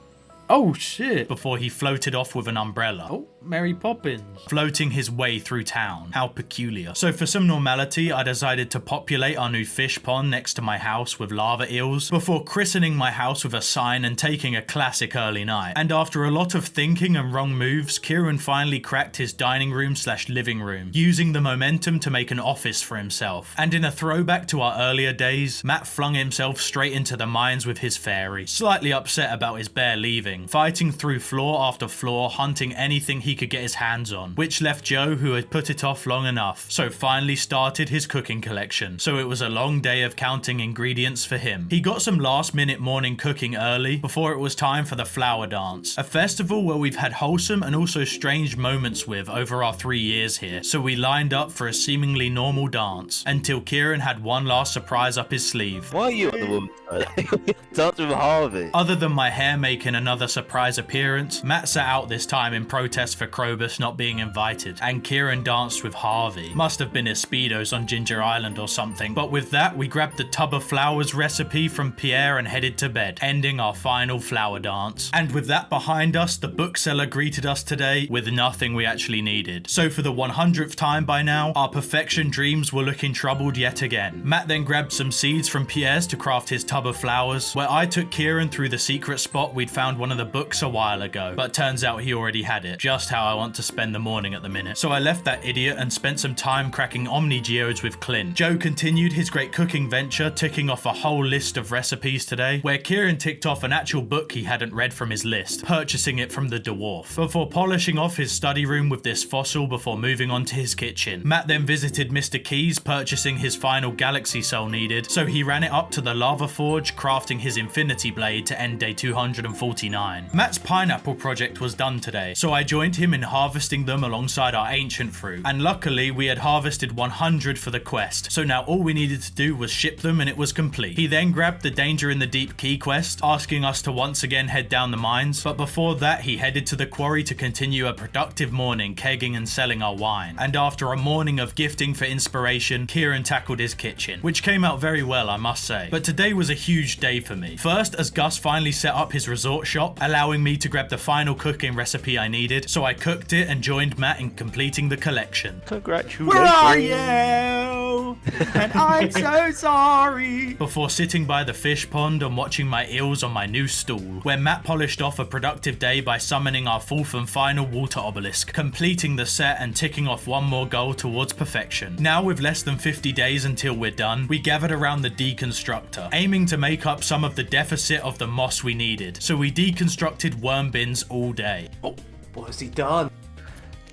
Oh shit! Before he floated off with an umbrella. Oh, Mary Poppins. Floating his way through town. How peculiar. So for some normality, I decided to populate our new fish pond next to my house with lava eels, before christening my house with a sign and taking a classic early night. And after a lot of thinking and wrong moves, Kieran finally cracked his dining room / living room, using the momentum to make an office for himself. And in a throwback to our earlier days, Matt flung himself straight into the mines with his fairy, slightly upset about his bear leaving, fighting through floor after floor, hunting anything he could get his hands on, which left Joe, who had put it off long enough, so finally started his cooking collection. So it was a long day of counting ingredients for him. He got some last minute morning cooking early before it was time for the flower dance, a festival where we've had wholesome and also strange moments with over our 3 years here. So we lined up for a seemingly normal dance until Kieran had one last surprise up his sleeve. Why are you on the woman's side? Dance with Harvey. Other than my hair making another another surprise appearance. Matt sat out this time in protest for Krobus not being invited, and Kieran danced with Harvey. Must have been his Speedos on Ginger Island or something, but with that we grabbed the tub of flowers recipe from Pierre and headed to bed, ending our final flower dance. And with that behind us, the bookseller greeted us today with nothing we actually needed. So for the 100th time by now, our perfection dreams were looking troubled yet again. Matt then grabbed some seeds from Pierre's to craft his tub of flowers, where I took Kieran through the secret spot we'd found one of the books a while ago, but turns out he already had it, just how I want to spend the morning at the minute. So I left that idiot and spent some time cracking Omni Geodes with Clint. Joe continued his great cooking venture, ticking off a whole list of recipes today, where Kieran ticked off an actual book he hadn't read from his list, purchasing it from the dwarf, before polishing off his study room with this fossil before moving on to his kitchen. Matt then visited Mr. Keys, purchasing his final galaxy soul needed, so he ran it up to the lava forge, crafting his infinity blade to end day 249. Matt's pineapple project was done today, so I joined him in harvesting them alongside our ancient fruit, and luckily we had harvested 100 for the quest, so now all we needed to do was ship them and it was complete. He then grabbed the Danger in the Deep key quest, asking us to once again head down the mines, but before that he headed to the quarry to continue a productive morning kegging and selling our wine. And after a morning of gifting for inspiration, Kieran tackled his kitchen, which came out very well, I must say. But today was a huge day for me. First, as Gus finally set up his resort shop, allowing me to grab the final cooking recipe I needed, so I cooked it and joined Matt in completing the collection. Congratulations. Where are you? And I'm so sorry. Before sitting by the fish pond and watching my eels on my new stool, where Matt polished off a productive day by summoning our fourth and final water obelisk, completing the set and ticking off one more goal towards perfection. Now with less than 50 days until we're done, we gathered around the deconstructor, aiming to make up some of the deficit of the moss we needed. So we deconstructed worm bins all day. Oh, what has he done?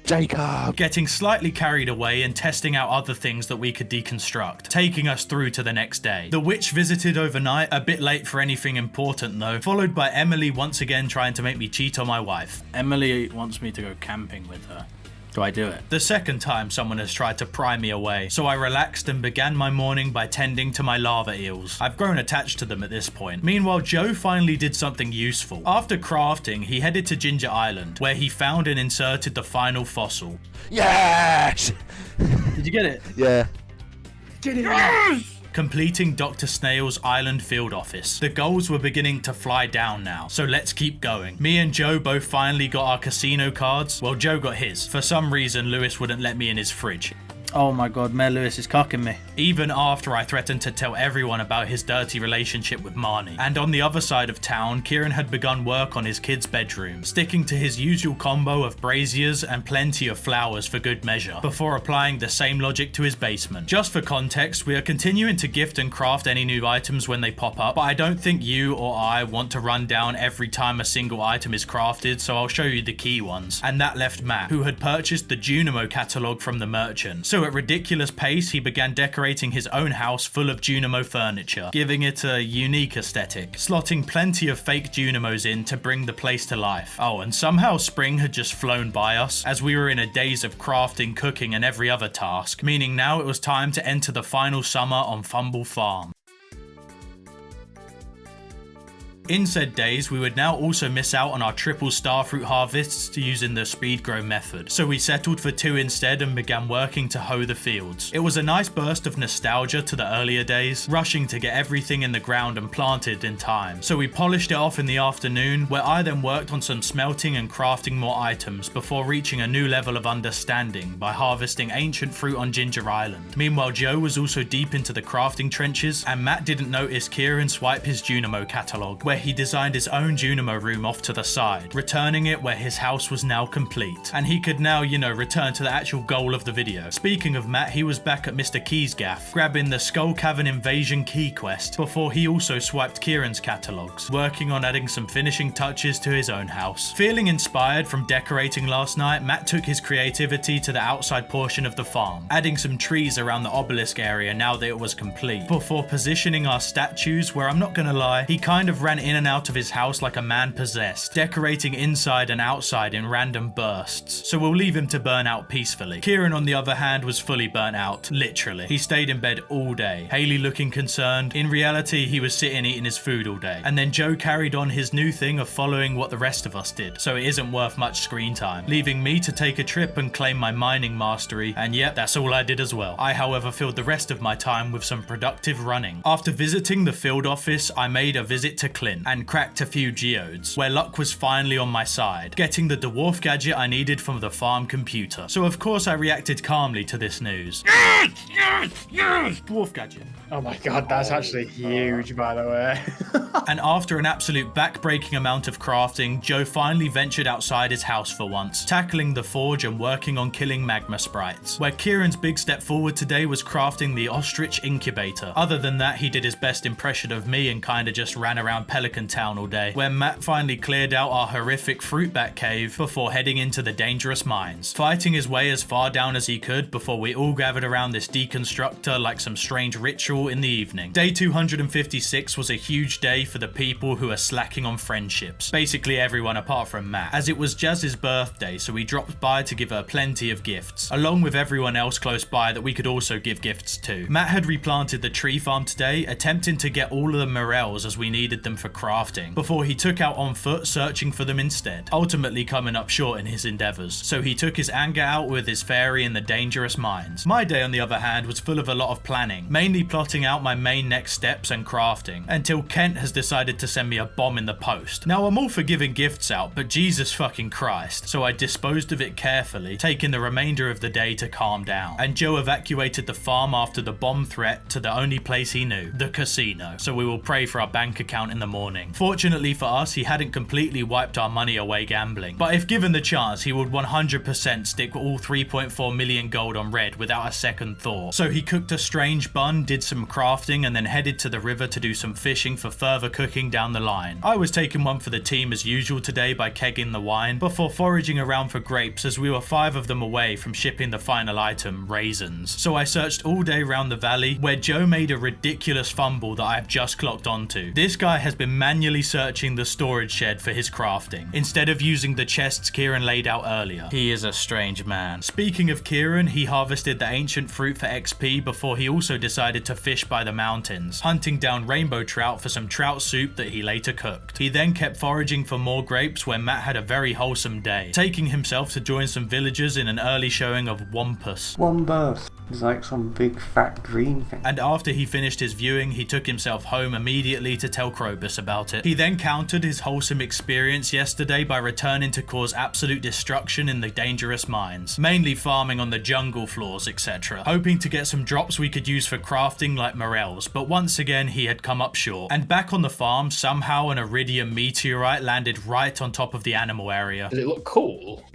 Jacob. Getting slightly carried away and testing out other things that we could deconstruct, taking us through to the next day. The witch visited overnight, a bit late for anything important though, followed by Emily once again trying to make me cheat on my wife. Emily wants me to go camping with her. Do I do it? The second time someone has tried to pry me away, so I relaxed and began my morning by tending to my lava eels. I've grown attached to them at this point. Meanwhile, Joe finally did something useful. After crafting, he headed to Ginger Island, where he found and inserted the final fossil. Yes. Did you get it? Yeah. Get it! Yes! Completing Dr. Snail's island field office. The goals were beginning to fly down now, so let's keep going. Me and Joe both finally got our casino cards. Well, Joe got his. For some reason, Lewis wouldn't let me in his fridge. Oh my god, Mayor Lewis is cocking me. Even after I threatened to tell everyone about his dirty relationship with Marnie. And on the other side of town, Kieran had begun work on his kid's bedroom, sticking to his usual combo of braziers and plenty of flowers for good measure, before applying the same logic to his basement. Just for context, we are continuing to gift and craft any new items when they pop up, but I don't think you or I want to run down every time a single item is crafted, so I'll show you the key ones. And that left Matt, who had purchased the Junimo catalogue from the merchant. So at ridiculous pace, he began decorating his own house full of Junimo furniture, giving it a unique aesthetic, slotting plenty of fake Junimos in to bring the place to life. Oh, and somehow spring had just flown by us, as we were in a daze of crafting, cooking, and every other task, meaning now it was time to enter the final summer on Fumble Farm. In said days, we would now also miss out on our triple starfruit harvests using the speed grow method, so we settled for 2 instead and began working to hoe the fields. It was a nice burst of nostalgia to the earlier days, rushing to get everything in the ground and planted in time. So we polished it off in the afternoon, where I then worked on some smelting and crafting more items before reaching a new level of understanding by harvesting ancient fruit on Ginger Island. Meanwhile, Joe was also deep into the crafting trenches, and Matt didn't notice Kieran swipe his Junimo catalogue, where he designed his own Junimo room off to the side, returning it where his house was now complete. And he could now, return to the actual goal of the video. Speaking of Matt, he was back at Mr. Key's gaff, grabbing the Skull Cavern Invasion key quest, before he also swiped Kieran's catalogues, working on adding some finishing touches to his own house. Feeling inspired from decorating last night, Matt took his creativity to the outside portion of the farm, adding some trees around the obelisk area now that it was complete, before positioning our statues where, I'm not gonna lie, he kind of ran in and out of his house like a man possessed, decorating inside and outside in random bursts, so we'll leave him to burn out peacefully. Kieran, on the other hand, was fully burnt out, literally. He stayed in bed all day, Haley looking concerned. In reality, he was sitting eating his food all day. And then Joe carried on his new thing of following what the rest of us did, so it isn't worth much screen time, leaving me to take a trip and claim my mining mastery, and yep, that's all I did as well. I, however, filled the rest of my time with some productive running. After visiting the field office, I made a visit to Clint and cracked a few geodes, where luck was finally on my side, getting the dwarf gadget I needed from the farm computer. So of course I reacted calmly to this news. Yes, dwarf gadget. Oh my god, that's actually huge, by the way. And after an absolute back-breaking amount of crafting, Joe finally ventured outside his house for once, tackling the forge and working on killing magma sprites, where Kieran's big step forward today was crafting the ostrich incubator. Other than that, he did his best impression of me and kinda just ran around Pelican Town all day, where Matt finally cleared out our horrific fruit bat cave before heading into the dangerous mines, fighting his way as far down as he could before we all gathered around this deconstructor like some strange ritual in the evening. Day 256 was a huge day for the people who are slacking on friendships, basically everyone apart from Matt, as it was Jazz's birthday, so we dropped by to give her plenty of gifts, along with everyone else close by that we could also give gifts to. Matt had replanted the tree farm today, attempting to get all of the morels as we needed them for crafting, before he took out on foot searching for them instead, ultimately coming up short in his endeavours, so he took his anger out with his fairy in the dangerous mines. My day, on the other hand, was full of a lot of planning, mainly plotting out my main next steps and crafting, until Kent has decided to send me a bomb in the post. Now, I'm all for giving gifts out, but Jesus fucking Christ, so I disposed of it carefully, taking the remainder of the day to calm down, and Joe evacuated the farm after the bomb threat to the only place he knew, the casino, so we will pray for our bank account in the morning. Fortunately for us, he hadn't completely wiped our money away gambling, but if given the chance, he would 100% stick all 3.4 million gold on red without a second thought. So he cooked a strange bun, did some crafting, and then headed to the river to do some fishing for further cooking down the line. I was taking one for the team as usual today by kegging the wine, before foraging around for grapes as we were 5 of them away from shipping the final item, raisins. So I searched all day round the valley, where Joe made a ridiculous fumble that I have just clocked onto. This guy has been manually searching the storage shed for his crafting, instead of using the chests Kieran laid out earlier. He is a strange man. Speaking of Kieran, he harvested the ancient fruit for XP before he also decided to fish by the mountains, hunting down rainbow trout for some trout soup that he later cooked. He then kept foraging for more grapes where Matt had a very wholesome day, taking himself to join some villagers in an early showing of Wampus. Wombus. It's like some big fat green thing. And after he finished his viewing, he took himself home immediately to tell Krobus about it. He then countered his wholesome experience yesterday by returning to cause absolute destruction in the dangerous mines, mainly farming on the jungle floors, etc., hoping to get some drops we could use for crafting like morels, but once again he had come up short. And back on the farm, somehow an iridium meteorite landed right on top of the animal area. Does it look cool?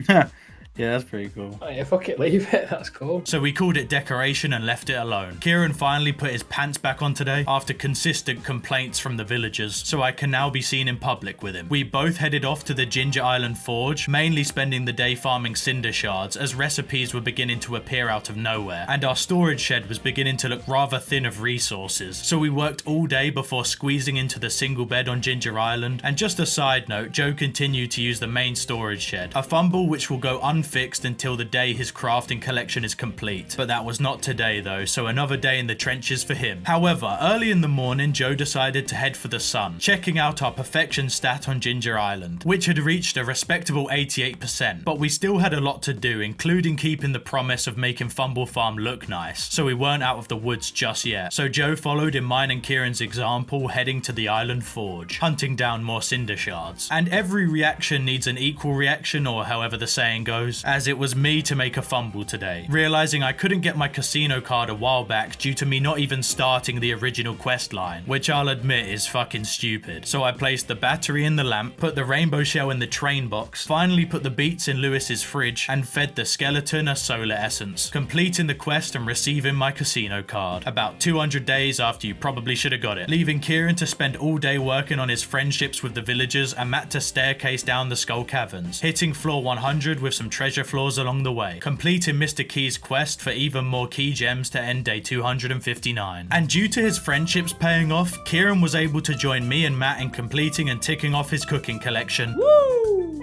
Yeah, that's pretty cool. Oh, yeah, fuck it, leave it. That's cool. So we called it decoration and left it alone. Kieran finally put his pants back on today after consistent complaints from the villagers, so I can now be seen in public with him. We both headed off to the Ginger Island Forge, mainly spending the day farming cinder shards as recipes were beginning to appear out of nowhere, and our storage shed was beginning to look rather thin of resources. So we worked all day before squeezing into the single bed on Ginger Island. And just a side note, Joe continued to use the main storage shed, a fumble which will go unfixed until the day his crafting collection is complete. But that was not today though, so another day in the trenches for him. However, early in the morning, Joe decided to head for the sun, checking out our perfection stat on Ginger Island, which had reached a respectable 88%, but we still had a lot to do, including keeping the promise of making Fumble Farm look nice, so we weren't out of the woods just yet. So Joe followed in mine and Kieran's example, heading to the island forge, hunting down more cinder shards. And every reaction needs an equal reaction, or however the saying goes, as it was me to make a fumble today, realizing I couldn't get my casino card a while back due to me not even starting the original quest line, which I'll admit is fucking stupid. So I placed the battery in the lamp, put the rainbow shell in the train box, finally put the beets in Lewis's fridge, and fed the skeleton a solar essence, completing the quest and receiving my casino card, about 200 days after you probably should have got it, leaving Kieran to spend all day working on his friendships with the villagers and Matt to staircase down the skull caverns, hitting floor 100 with some treasure treasure floors along the way, completing Mr. Key's quest for even more key gems to end day 259. And due to his friendships paying off, Kieran was able to join me and Matt in completing and ticking off his cooking collection.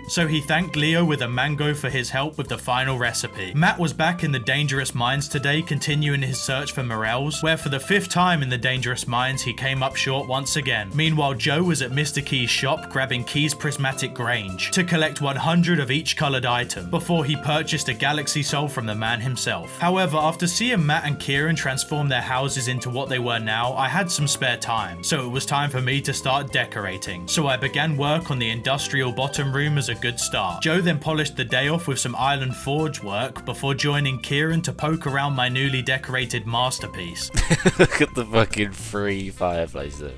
So he thanked Leo with a mango for his help with the final recipe. Matt was back in the Dangerous Mines today, continuing his search for morels, where for the 5th time in the Dangerous Mines he came up short once again. Meanwhile, Joe was at Mr. Key's shop grabbing Key's prismatic grange to collect 100 of each coloured item before he purchased a galaxy soul from the man himself. However, after seeing Matt and Kieran transform their houses into what they were now, I had some spare time, so it was time for me to start decorating. So I began work on the industrial bottom room as a good start. Joe then polished the day off with some island forge work before joining Kieran to poke around my newly decorated masterpiece. Look at the fucking free fireplace there.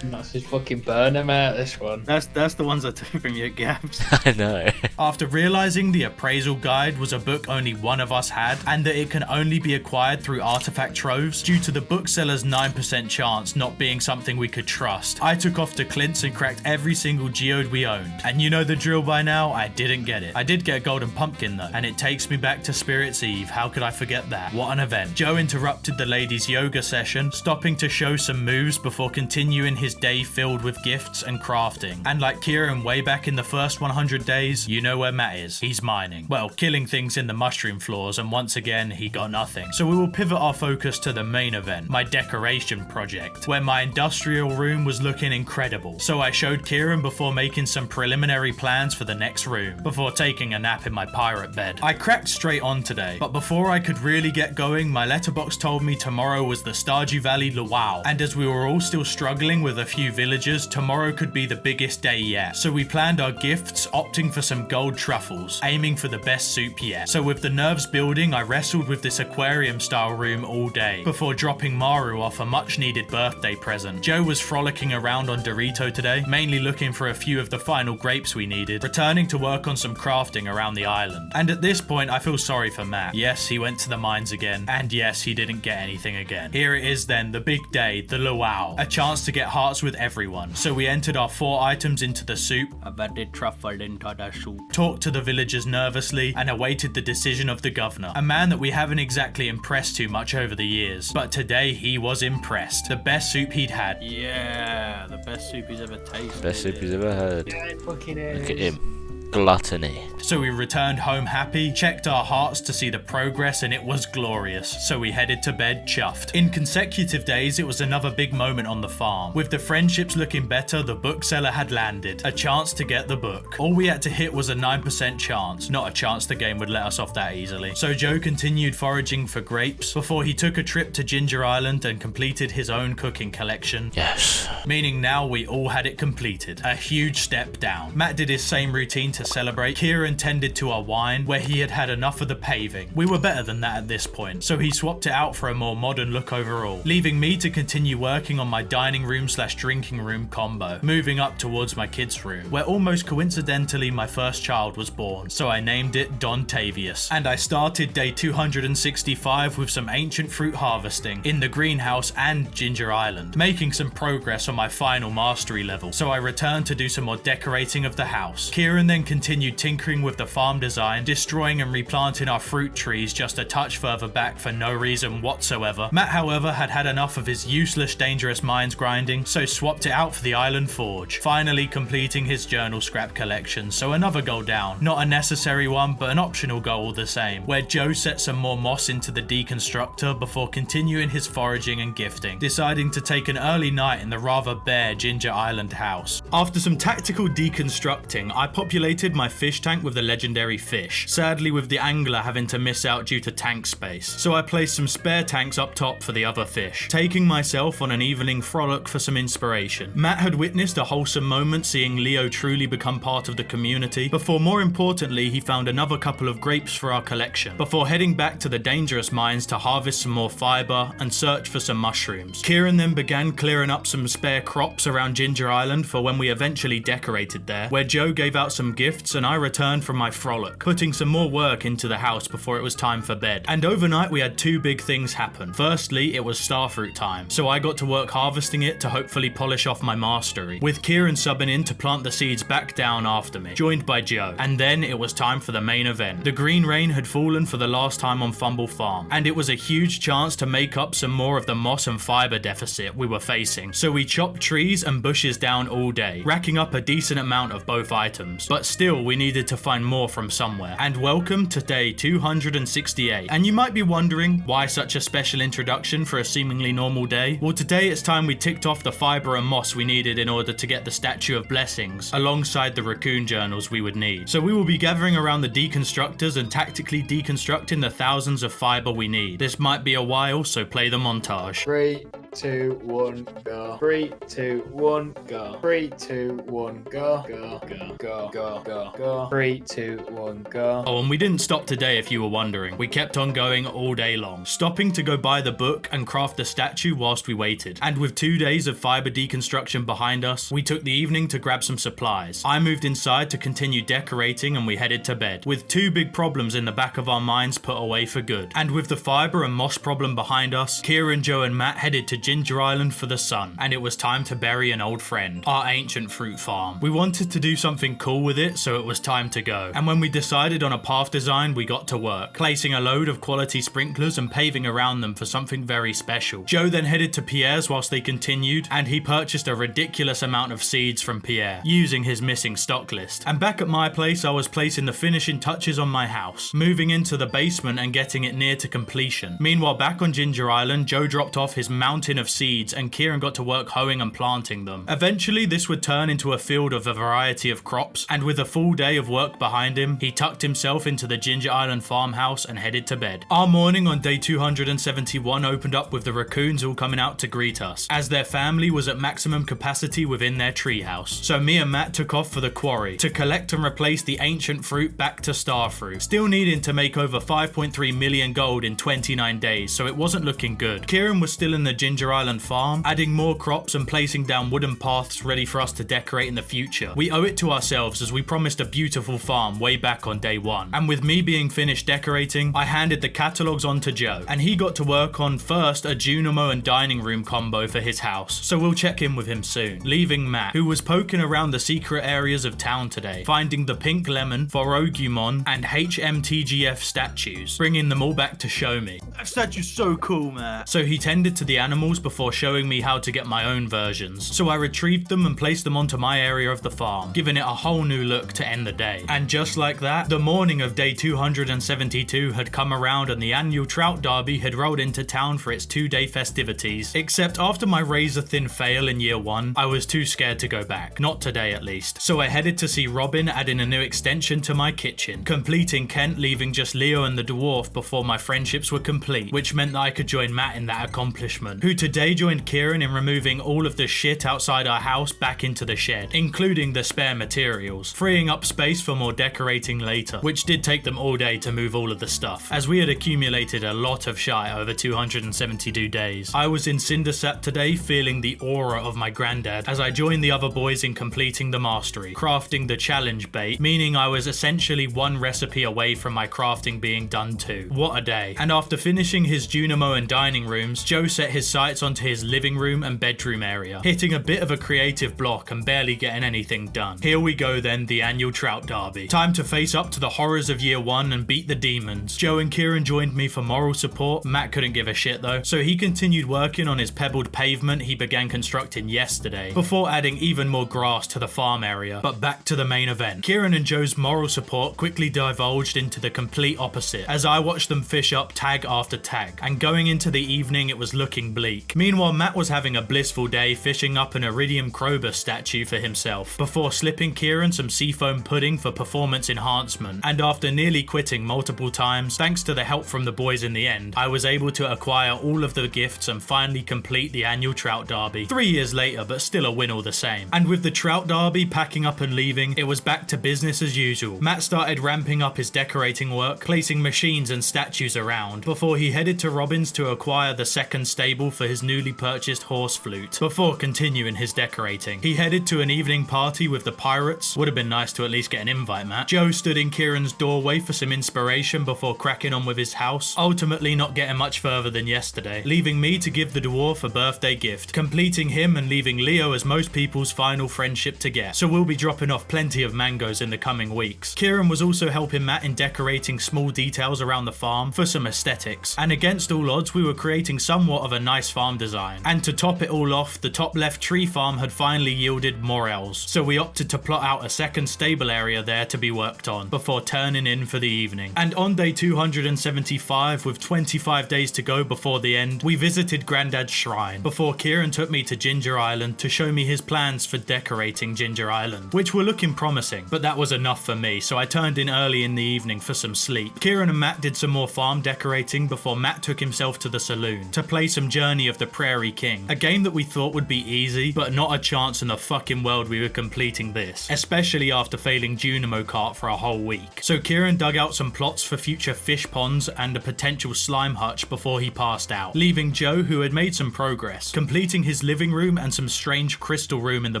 That's his fucking burner, mate, this one. That's the ones I took from you, Gabs. I know. After realizing the appraisal guide was a book only one of us had, and that it can only be acquired through artifact troves due to the bookseller's 9% chance not being something we could trust, I took off to Clint's and cracked every single geode we owned. And you know the drill by now, I didn't get it. I did get a golden pumpkin though, and it takes me back to Spirit's Eve. How could I forget that? What an event. Joe interrupted the ladies' yoga session, stopping to show some moves before continuing his day filled with gifts and crafting. And like Kieran way back in the first 100 days, you know where Matt is. He's mining. Well, killing things in the mushroom floors, and once again, he got nothing. So we will pivot our focus to the main event, my decoration project, where my industrial room was looking incredible. So I showed Kieran before making some preliminary plans for the next room, before taking a nap in my pirate bed. I cracked straight on today, but before I could really get going, my letterbox told me tomorrow was the Stardew Valley luau, and as we were all still struggling with a few villagers, tomorrow could be the biggest day yet. So we planned our gifts, opting for some gold truffles, aiming for the best soup yet. So with the nerves building, I wrestled with this aquarium style room all day, before dropping Maru off a much needed birthday present. Joe was frolicking around on Dorito today, mainly looking for a few of the final grapes we needed, returning to work on some crafting around the island. And at this point, I feel sorry for Matt. Yes, he went to the mines again, and yes, he didn't get anything again. Here it is then, the big day, the luau, a chance to get hearts with everyone. So we entered our 4 items into the soup. I bet they truffled into the soup. Talked to the villagers nervously and awaited the decision of the governor, a man that we haven't exactly impressed too much over the years. But today he was impressed. The best soup he'd had. Yeah, the best soup he's ever tasted. Best soup he's ever had. Yeah, it fucking is. Look at him. Gluttony. So we returned home happy, checked our hearts to see the progress, and it was glorious. So we headed to bed chuffed. In consecutive days, it was another big moment on the farm. With the friendships looking better, the bookseller had landed. A chance to get the book. All we had to hit was a 9% chance. Not a chance the game would let us off that easily. So Joe continued foraging for grapes before he took a trip to Ginger Island and completed his own cooking collection. Yes. Meaning now we all had it completed. A huge step down. Matt did his same routine to celebrate. Kieran tended to our wine, where he had had enough of the paving. We were better than that at this point, so he swapped it out for a more modern look overall, leaving me to continue working on my dining room / drinking room combo, moving up towards my kids' room, where almost coincidentally my first child was born, so I named it Don Tavius. And I started day 265 with some ancient fruit harvesting in the greenhouse and Ginger Island, making some progress on my final mastery level, so I returned to do some more decorating of the house. Kieran then continued tinkering with the farm design, destroying and replanting our fruit trees just a touch further back for no reason whatsoever. Matt, however, had had enough of his useless Dangerous Mines grinding, so swapped it out for the Island Forge, finally completing his journal scrap collection, so another goal down. Not a necessary one, but an optional goal all the same, where Joe set some more moss into the deconstructor before continuing his foraging and gifting, deciding to take an early night in the rather bare Ginger Island house. After some tactical deconstructing, I populated my fish tank with the legendary fish, sadly with the angler having to miss out due to tank space, so I placed some spare tanks up top for the other fish, taking myself on an evening frolic for some inspiration. Matt had witnessed a wholesome moment seeing Leo truly become part of the community, before more importantly he found another couple of grapes for our collection, before heading back to the Dangerous Mines to harvest some more fibre and search for some mushrooms. Kieran then began clearing up some spare crops around Ginger Island for when we eventually decorated there, where Joe gave out some gifts and I returned returned from my frolic, putting some more work into the house before it was time for bed. And overnight we had two big things happen. Firstly, it was starfruit time, so I got to work harvesting it to hopefully polish off my mastery, with Kieran subbing in to plant the seeds back down after me, joined by Joe. And then it was time for the main event. The green rain had fallen for the last time on Fumble Farm, and it was a huge chance to make up some more of the moss and fiber deficit we were facing. So we chopped trees and bushes down all day, racking up a decent amount of both items. But still, we needed to find more from somewhere. And welcome to day 268. And you might be wondering, why such a special introduction for a seemingly normal day? Well, today it's time we ticked off the fiber and moss we needed in order to get the Statue of Blessings, alongside the raccoon journals we would need. So we will be gathering around the deconstructors and tactically deconstructing the thousands of fiber we need. This might be a while, so play the montage. 3, 2, 1, go. 3, 2, 1, go. 3, 2, 1, go. Go, go, go, go, go, go. 3, 2, 1, go. Oh, and we didn't stop today if you were wondering. We kept on going all day long, stopping to go buy the book and craft the statue whilst we waited. And with 2 days of fiber deconstruction behind us, we took the evening to grab some supplies. I moved inside to continue decorating and we headed to bed, with two big problems in the back of our minds put away for good. And with the fiber and moss problem behind us, Kieran, Joe and Matt headed to Ginger Island for the sun, and it was time to bury an old friend, our ancient fruit farm. We wanted to do something cool with it, so it was time to go. And when we decided on a path design, we got to work, placing a load of quality sprinklers and paving around them for something very special. Joe then headed to Pierre's whilst they continued, and he purchased a ridiculous amount of seeds from Pierre, using his missing stock list. And back at my place, I was placing the finishing touches on my house, moving into the basement and getting it near to completion. Meanwhile, back on Ginger Island, Joe dropped off his mountain of seeds and Kieran got to work hoeing and planting them. Eventually, this would turn into a field of a variety of crops, and with a full day of work behind him, he tucked himself into the Ginger Island farmhouse and headed to bed. Our morning on day 271 opened up with the raccoons all coming out to greet us, as their family was at maximum capacity within their treehouse. So me and Matt took off for the quarry to collect and replace the ancient fruit back to starfruit, still needing to make over 5.3 million gold in 29 days, so it wasn't looking good. Kieran was still in the Ginger Island farm, adding more crops and placing down wooden paths ready for us to decorate in the future. We owe it to ourselves as we promised a beautiful farm way back on day 1. And with me being finished decorating, I handed the catalogues on to Joe, and he got to work on first a Junimo and dining room combo for his house, so we'll check in with him soon, leaving Matt, who was poking around the secret areas of town today, finding the pink lemon, Forogumon and HMTGF statues, bringing them all back to show me. That statue's so cool, man. So he tended to the animals before showing me how to get my own versions. So I retrieved them and placed them onto my area of the farm, giving it a whole new look to end the day. And just like that, the morning of day 272 had come around and the annual Trout Derby had rolled into town for its 2-day festivities. Except after my razor-thin fail in year 1, I was too scared to go back. Not today at least. So I headed to see Robin adding a new extension to my kitchen, completing Kent, leaving just Leo and the dwarf before my friendships were complete, which meant that I could join Matt in that accomplishment, who today joined Kieran in removing all of the shit outside our house back into the shed, including the spare materials, freeing up space for more decorating later, which did take them all day to move all of the stuff, as we had accumulated a lot of shite over 272 days. I was in Cindersap today feeling the aura of my granddad as I joined the other boys in completing the mastery, crafting the challenge bait, meaning I was essentially one recipe away from my crafting being done too. What a day. And after finishing his Junimo and dining rooms, Joe set his sights onto his living room and bedroom area, hitting a bit of a creative block and barely getting anything done. Here we go then, the annual Trout Derby. Time to face up to the horrors of year 1 and beat the demons. Joe and Kieran joined me for moral support. Matt couldn't give a shit though, so he continued working on his pebbled pavement he began constructing yesterday, before adding even more grass to the farm area. But back to the main event. Kieran and Joe's moral support quickly divulged into the complete opposite, as I watched them fish up tag after tag, and going into the evening it was looking bleak. Meanwhile, Matt was having a blissful day fishing up an Iridium Krobus statue for himself, before slipping Kieran some seafoam pudding for performance enhancement, and after nearly quitting multiple times, thanks to the help from the boys in the end, I was able to acquire all of the gifts and finally complete the annual Trout Derby. 3 years later, but still a win all the same. And with the Trout Derby packing up and leaving, it was back to business as usual. Matt started ramping up his decorating work, placing machines and statues around, before he headed to Robin's to acquire the second stable for for his newly purchased horse flute before continuing his decorating. He headed to an evening party with the pirates. Would have been nice to at least get an invite, Matt. Joe stood in Kieran's doorway for some inspiration before cracking on with his house, ultimately not getting much further than yesterday, leaving me to give the dwarf a birthday gift, completing him and leaving Leo as most people's final friendship to get. So we'll be dropping off plenty of mangoes in the coming weeks. Kieran was also helping Matt in decorating small details around the farm for some aesthetics, and against all odds we were creating somewhat of a nice farm design. And to top it all off, the top left tree farm had finally yielded morels, so we opted to plot out a second stable area there to be worked on before turning in for the evening. And on day 275, with 25 days to go before the end, we visited Grandad's shrine before Kieran took me to Ginger Island to show me his plans for decorating Ginger Island, which were looking promising, but that was enough for me, so I turned in early in the evening for some sleep. Kieran and Matt did some more farm decorating before Matt took himself to the saloon to play some Journey of the Prairie King, a game that we thought would be easy, but not a chance in the fucking world we were completing this, especially after failing Junimo Kart for a whole week. So Kieran dug out some plots for future fish ponds and a potential slime hutch before he passed out, leaving Joe, who had made some progress, completing his living room and some strange crystal room in the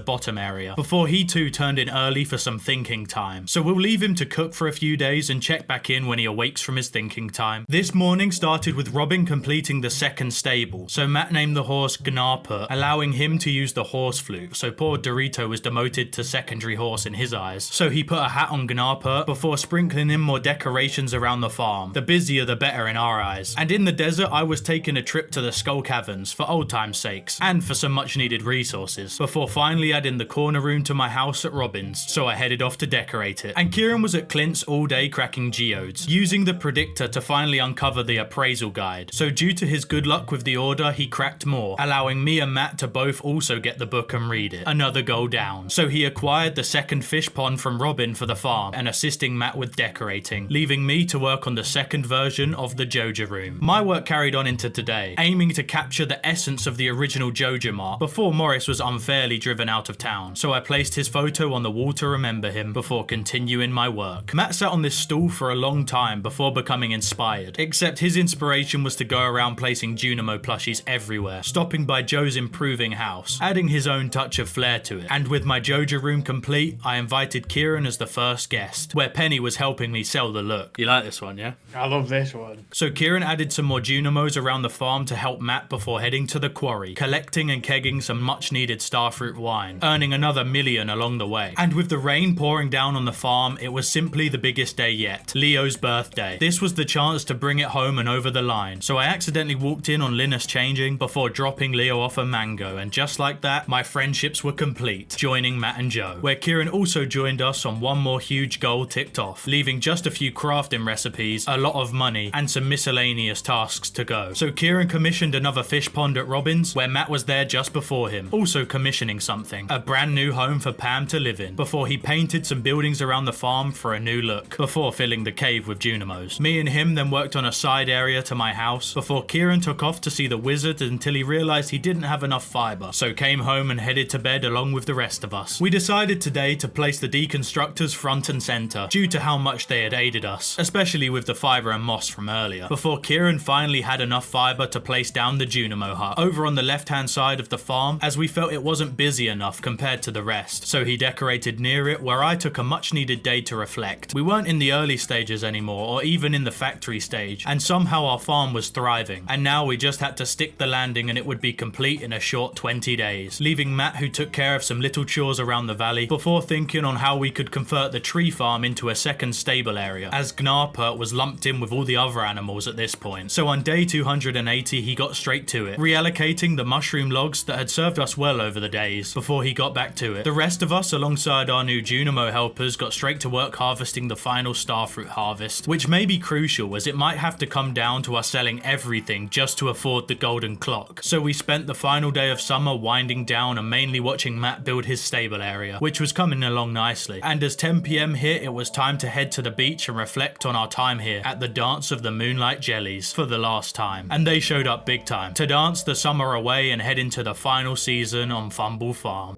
bottom area, before he too turned in early for some thinking time. So we'll leave him to cook for a few days and check back in when he awakes from his thinking time. This morning started with Robin completing the second stable, so Matt named the horse Gnarput, allowing him to use the horse flute, so poor Dorito was demoted to secondary horse in his eyes. So he put a hat on Gnarput before sprinkling in more decorations around the farm. The busier the better in our eyes. And in the desert I was taking a trip to the Skull Caverns for old time's sakes, and for some much needed resources, before finally adding the corner room to my house at Robin's, so I headed off to decorate it. And Kieran was at Clint's all day cracking geodes, using the predictor to finally uncover the appraisal guide. So due to his good luck with the order, he cracked more, allowing me and Matt to both also get the book and read it. Another goal down. So he acquired the second fish pond from Robin for the farm and assisting Matt with decorating, leaving me to work on the second version of the Joja room. My work carried on into today, aiming to capture the essence of the original Joja Mart before Morris was unfairly driven out of town. So I placed his photo on the wall to remember him before continuing my work. Matt sat on this stool for a long time before becoming inspired, except his inspiration was to go around placing Junimo plushies everywhere, stopping by Joe's improving house, adding his own touch of flair to it. And with my Joja room complete, I invited Kieran as the first guest, where Penny was helping me sell the look. You like this one, yeah? I love this one. So Kieran added some more Junimos around the farm to help Matt before heading to the quarry, collecting and kegging some much needed starfruit wine, earning another million along the way. And with the rain pouring down on the farm, it was simply the biggest day yet, Leo's birthday. This was the chance to bring it home and over the line, so I accidentally walked in on Linus changing before dropping Leo off a mango, and just like that, my friendships were complete, joining Matt and Joe, where Kieran also joined us on one more huge goal ticked off, leaving just a few crafting recipes, a lot of money, and some miscellaneous tasks to go. So Kieran commissioned another fish pond at Robin's, where Matt was there just before him, also commissioning something, a brand new home for Pam to live in, before he painted some buildings around the farm for a new look, before filling the cave with Junimos. Me and him then worked on a side area to my house, before Kieran took off to see the wizard until he realised he didn't have enough fibre, so came home and headed to bed along with the rest of us. We decided today to place the deconstructors front and centre, due to how much they had aided us, especially with the fibre and moss from earlier, before Kieran finally had enough fibre to place down the Junimo hut, over on the left hand side of the farm, as we felt it wasn't busy enough compared to the rest, so he decorated near it, where I took a much needed day to reflect. We weren't in the early stages anymore, or even in the factory stage, and somehow our farm was thriving, and now we just had to stick the landing and it would be complete in a short 20 days, leaving Matt, who took care of some little chores around the valley, before thinking on how we could convert the tree farm into a second stable area, as Gnarput was lumped in with all the other animals at this point. So on day 280 he got straight to it, reallocating the mushroom logs that had served us well over the days, before he got back to it. The rest of us, alongside our new Junimo helpers, got straight to work harvesting the final starfruit harvest, which may be crucial as it might have to come down to us selling everything just to afford the golden clock. So we spent the final day of summer winding down and mainly watching Matt build his stable area, which was coming along nicely. And as 10 PM hit, it was time to head to the beach and reflect on our time here at the Dance of the Moonlight Jellies for the last time. And they showed up big time to dance the summer away and head into the final season on Fumble Farm.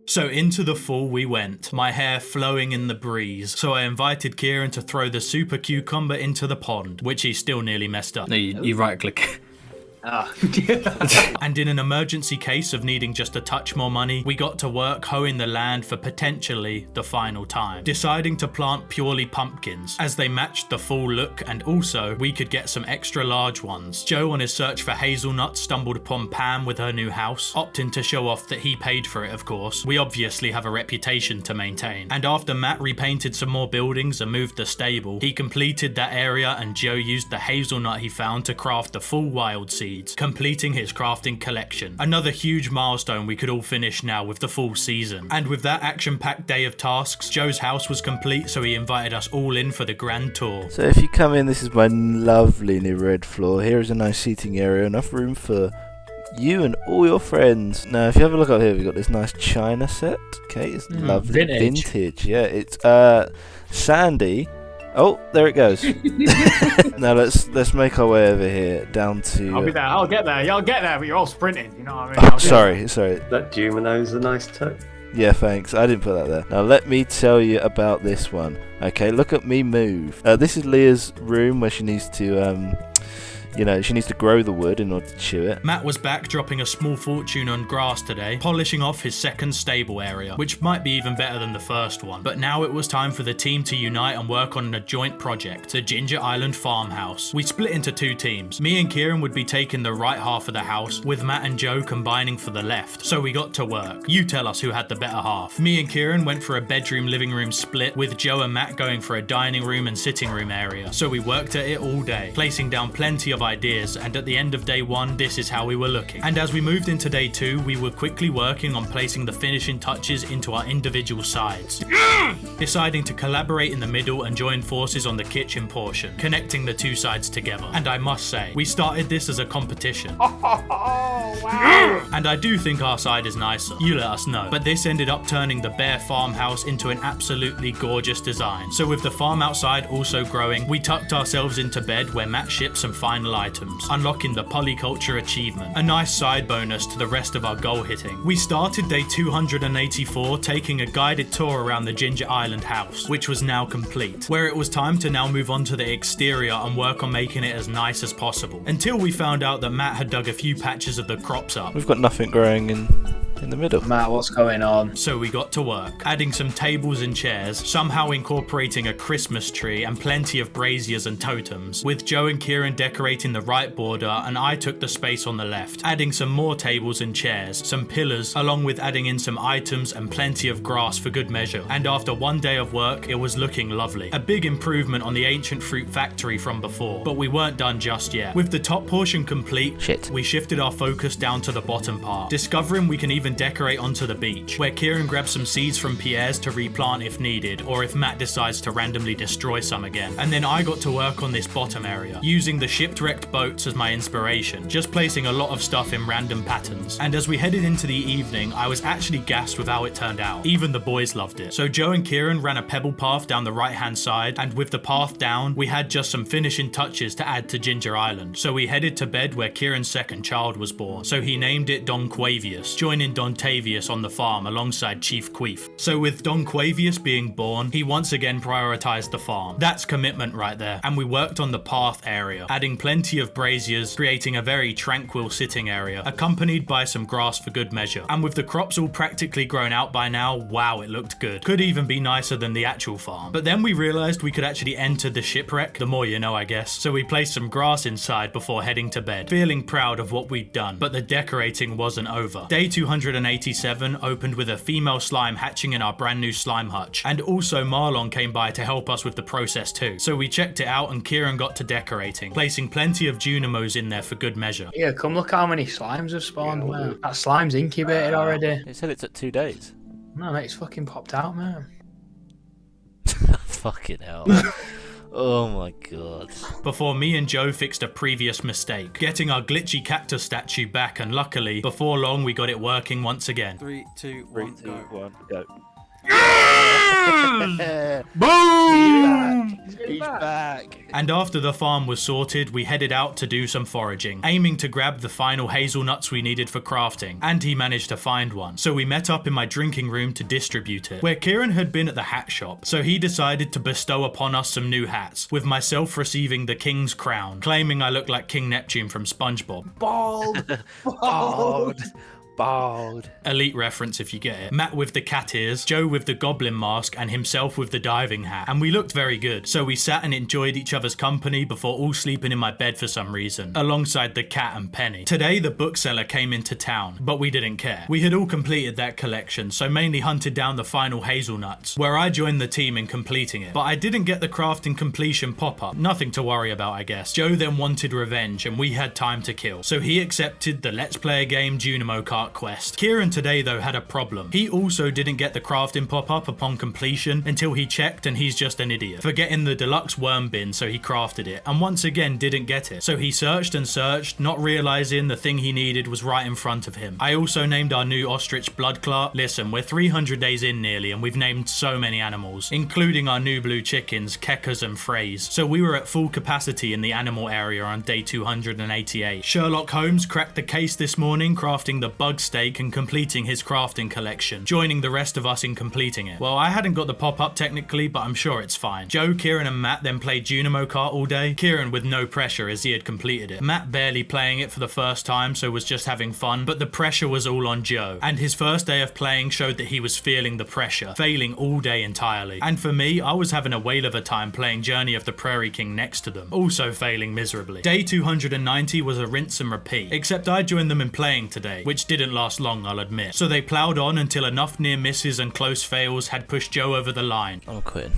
So into the fall we went, my hair flowing in the breeze. So I invited Kieran to throw the super cucumber into the pond, which he still nearly messed up. No, you right click. And in an emergency case of needing just a touch more money, we got to work hoeing the land for potentially the final time, deciding to plant purely pumpkins as they matched the full look, and also we could get some extra large ones. Joe, on his search for hazelnuts, stumbled upon Pam with her new house, opting to show off that he paid for it, of course. We obviously have a reputation to maintain. And after Matt repainted some more buildings and moved the stable, he completed that area, and Joe used the hazelnut he found to craft the full wild seeds, completing his crafting collection. Another huge milestone we could all finish now with the full season. And with that action-packed day of tasks, Joe's house was complete, so he invited us all in for the grand tour. So if you come in, this is my lovely new red floor. Here is a nice seating area, enough room for you and all your friends. Now if you have a look up here, we've got this nice china set. Okay, it's lovely. Vintage. Yeah, it's sandy. Oh, there it goes. Now let's make our way over here down to. I'll be there. I'll get there. Y'all get there, but you're all sprinting. You know what I mean? Oh, sorry. That Jumino's a nice touch. Yeah, thanks. I didn't put that there. Now let me tell you about this one. Okay, look at me move. This is Leah's room where she needs to she needs to grow the wood in order to chew it. Matt was back dropping a small fortune on grass today, polishing off his second stable area, which might be even better than the first one. But now it was time for the team to unite and work on a joint project, the Ginger Island farmhouse. We split into two teams. Me and Kieran would be taking the right half of the house, with Matt and Joe combining for the left. So we got to work. You tell us who had the better half. Me and Kieran went for a bedroom living room split, with Joe and Matt going for a dining room and sitting room area. So we worked at it all day, placing down plenty of ideas, and at the end of day one, this is how we were looking. And as we moved into day two, we were quickly working on placing the finishing touches into our individual sides, deciding to collaborate in the middle and join forces on the kitchen portion, connecting the two sides together. And I must say, we started this as a competition. Oh, wow. And I do think our side is nicer. You let us know. But this ended up turning the bare farmhouse into an absolutely gorgeous design. So with the farm outside also growing, we tucked ourselves into bed where Matt shipped some final items, unlocking the polyculture achievement, a nice side bonus to the rest of our goal hitting. We started day 284 taking a guided tour around the Ginger Island house, which was now complete, where it was time to now move on to the exterior and work on making it as nice as possible, until we found out that Matt had dug a few patches of the crops up. We've got nothing growing in the middle. Matt, what's going on? So we got to work, adding some tables and chairs, somehow incorporating a Christmas tree and plenty of braziers and totems, with Joe and Kieran decorating the right border and I took the space on the left, adding some more tables and chairs, some pillars, along with adding in some items and plenty of grass for good measure. And after one day of work, it was looking lovely. A big improvement on the ancient fruit factory from before, but we weren't done just yet. With the top portion complete, we shifted our focus down to the bottom part, discovering we can even decorate onto the beach, where Kieran grabs some seeds from Pierre's to replant if needed, or if Matt decides to randomly destroy some again. And then I got to work on this bottom area, using the shipwrecked boats as my inspiration, just placing a lot of stuff in random patterns. And as we headed into the evening, I was actually gassed with how it turned out. Even the boys loved it. So Joe and Kieran ran a pebble path down the right hand side, and with the path down, we had just some finishing touches to add to Ginger Island. So we headed to bed where Kieran's second child was born, so he named it Don Quavius, joining Don Tavius on the farm alongside Chief Queef. So with Don Quavius being born, he once again prioritized the farm. That's commitment right there. And we worked on the path area, adding plenty of braziers, creating a very tranquil sitting area, accompanied by some grass for good measure. And with the crops all practically grown out by now, wow, it looked good. Could even be nicer than the actual farm. But then we realized we could actually enter the shipwreck, the more you know, I guess. So we placed some grass inside before heading to bed, feeling proud of what we'd done. But the decorating wasn't over. Day 287 opened with a female slime hatching in our brand new slime hutch. And also Marlon came by to help us with the process too. So we checked it out and Kieran got to decorating, placing plenty of Junimos in there for good measure. Yeah, come look how many slimes have spawned, man. That slime's incubated already. It said it took 2 days. No, mate, it's fucking popped out, man. Fucking hell. Oh my god. Before me and Joe fixed a previous mistake, getting our glitchy cactus statue back, and luckily, before long we got it working once again. 3, 2, 3, 1, 2, go. 1, go. Boom! He's back. And after the farm was sorted, we headed out to do some foraging, aiming to grab the final hazelnuts we needed for crafting, and he managed to find one. So we met up in my drinking room to distribute it, where Kieran had been at the hat shop, so he decided to bestow upon us some new hats, with myself receiving the King's Crown, claiming I looked like King Neptune from SpongeBob. Bald. Bald. Elite reference if you get it. Matt with the cat ears, Joe with the goblin mask, and himself with the diving hat. And we looked very good, so we sat and enjoyed each other's company before all sleeping in my bed for some reason, alongside the cat and Penny. Today the bookseller came into town, but we didn't care. We had all completed that collection, so mainly hunted down the final hazelnuts, where I joined the team in completing it. But I didn't get the crafting completion pop-up, nothing to worry about I guess. Joe then wanted revenge and we had time to kill, so he accepted the Let's Play a Game Junimo Kart quest. Kieran today though had a problem. He also didn't get the crafting pop-up upon completion until he checked, and he's just an idiot, forgetting the deluxe worm bin, so he crafted it and once again didn't get it. So he searched and searched, not realizing the thing he needed was right in front of him. I also named our new ostrich Bloodclot. Listen, we're 300 days in nearly and we've named so many animals, including our new blue chickens, Kekas and Freys. So we were at full capacity in the animal area on day 288. Sherlock Holmes cracked the case this morning, crafting the bug steak and completing his crafting collection, joining the rest of us in completing it. Well, I hadn't got the pop-up technically, but I'm sure it's fine. Joe, Kieran and Matt then played Junimo Kart all day, Kieran with no pressure as he had completed it. Matt barely playing it for the first time, so was just having fun, but the pressure was all on Joe, and his first day of playing showed that he was feeling the pressure, failing all day entirely. And for me, I was having a whale of a time playing Journey of the Prairie King next to them, also failing miserably. Day 290 was a rinse and repeat, except I joined them in playing today, which didn't last long, I'll admit. So they ploughed on until enough near misses and close fails had pushed Joe over the line. I'm quitting.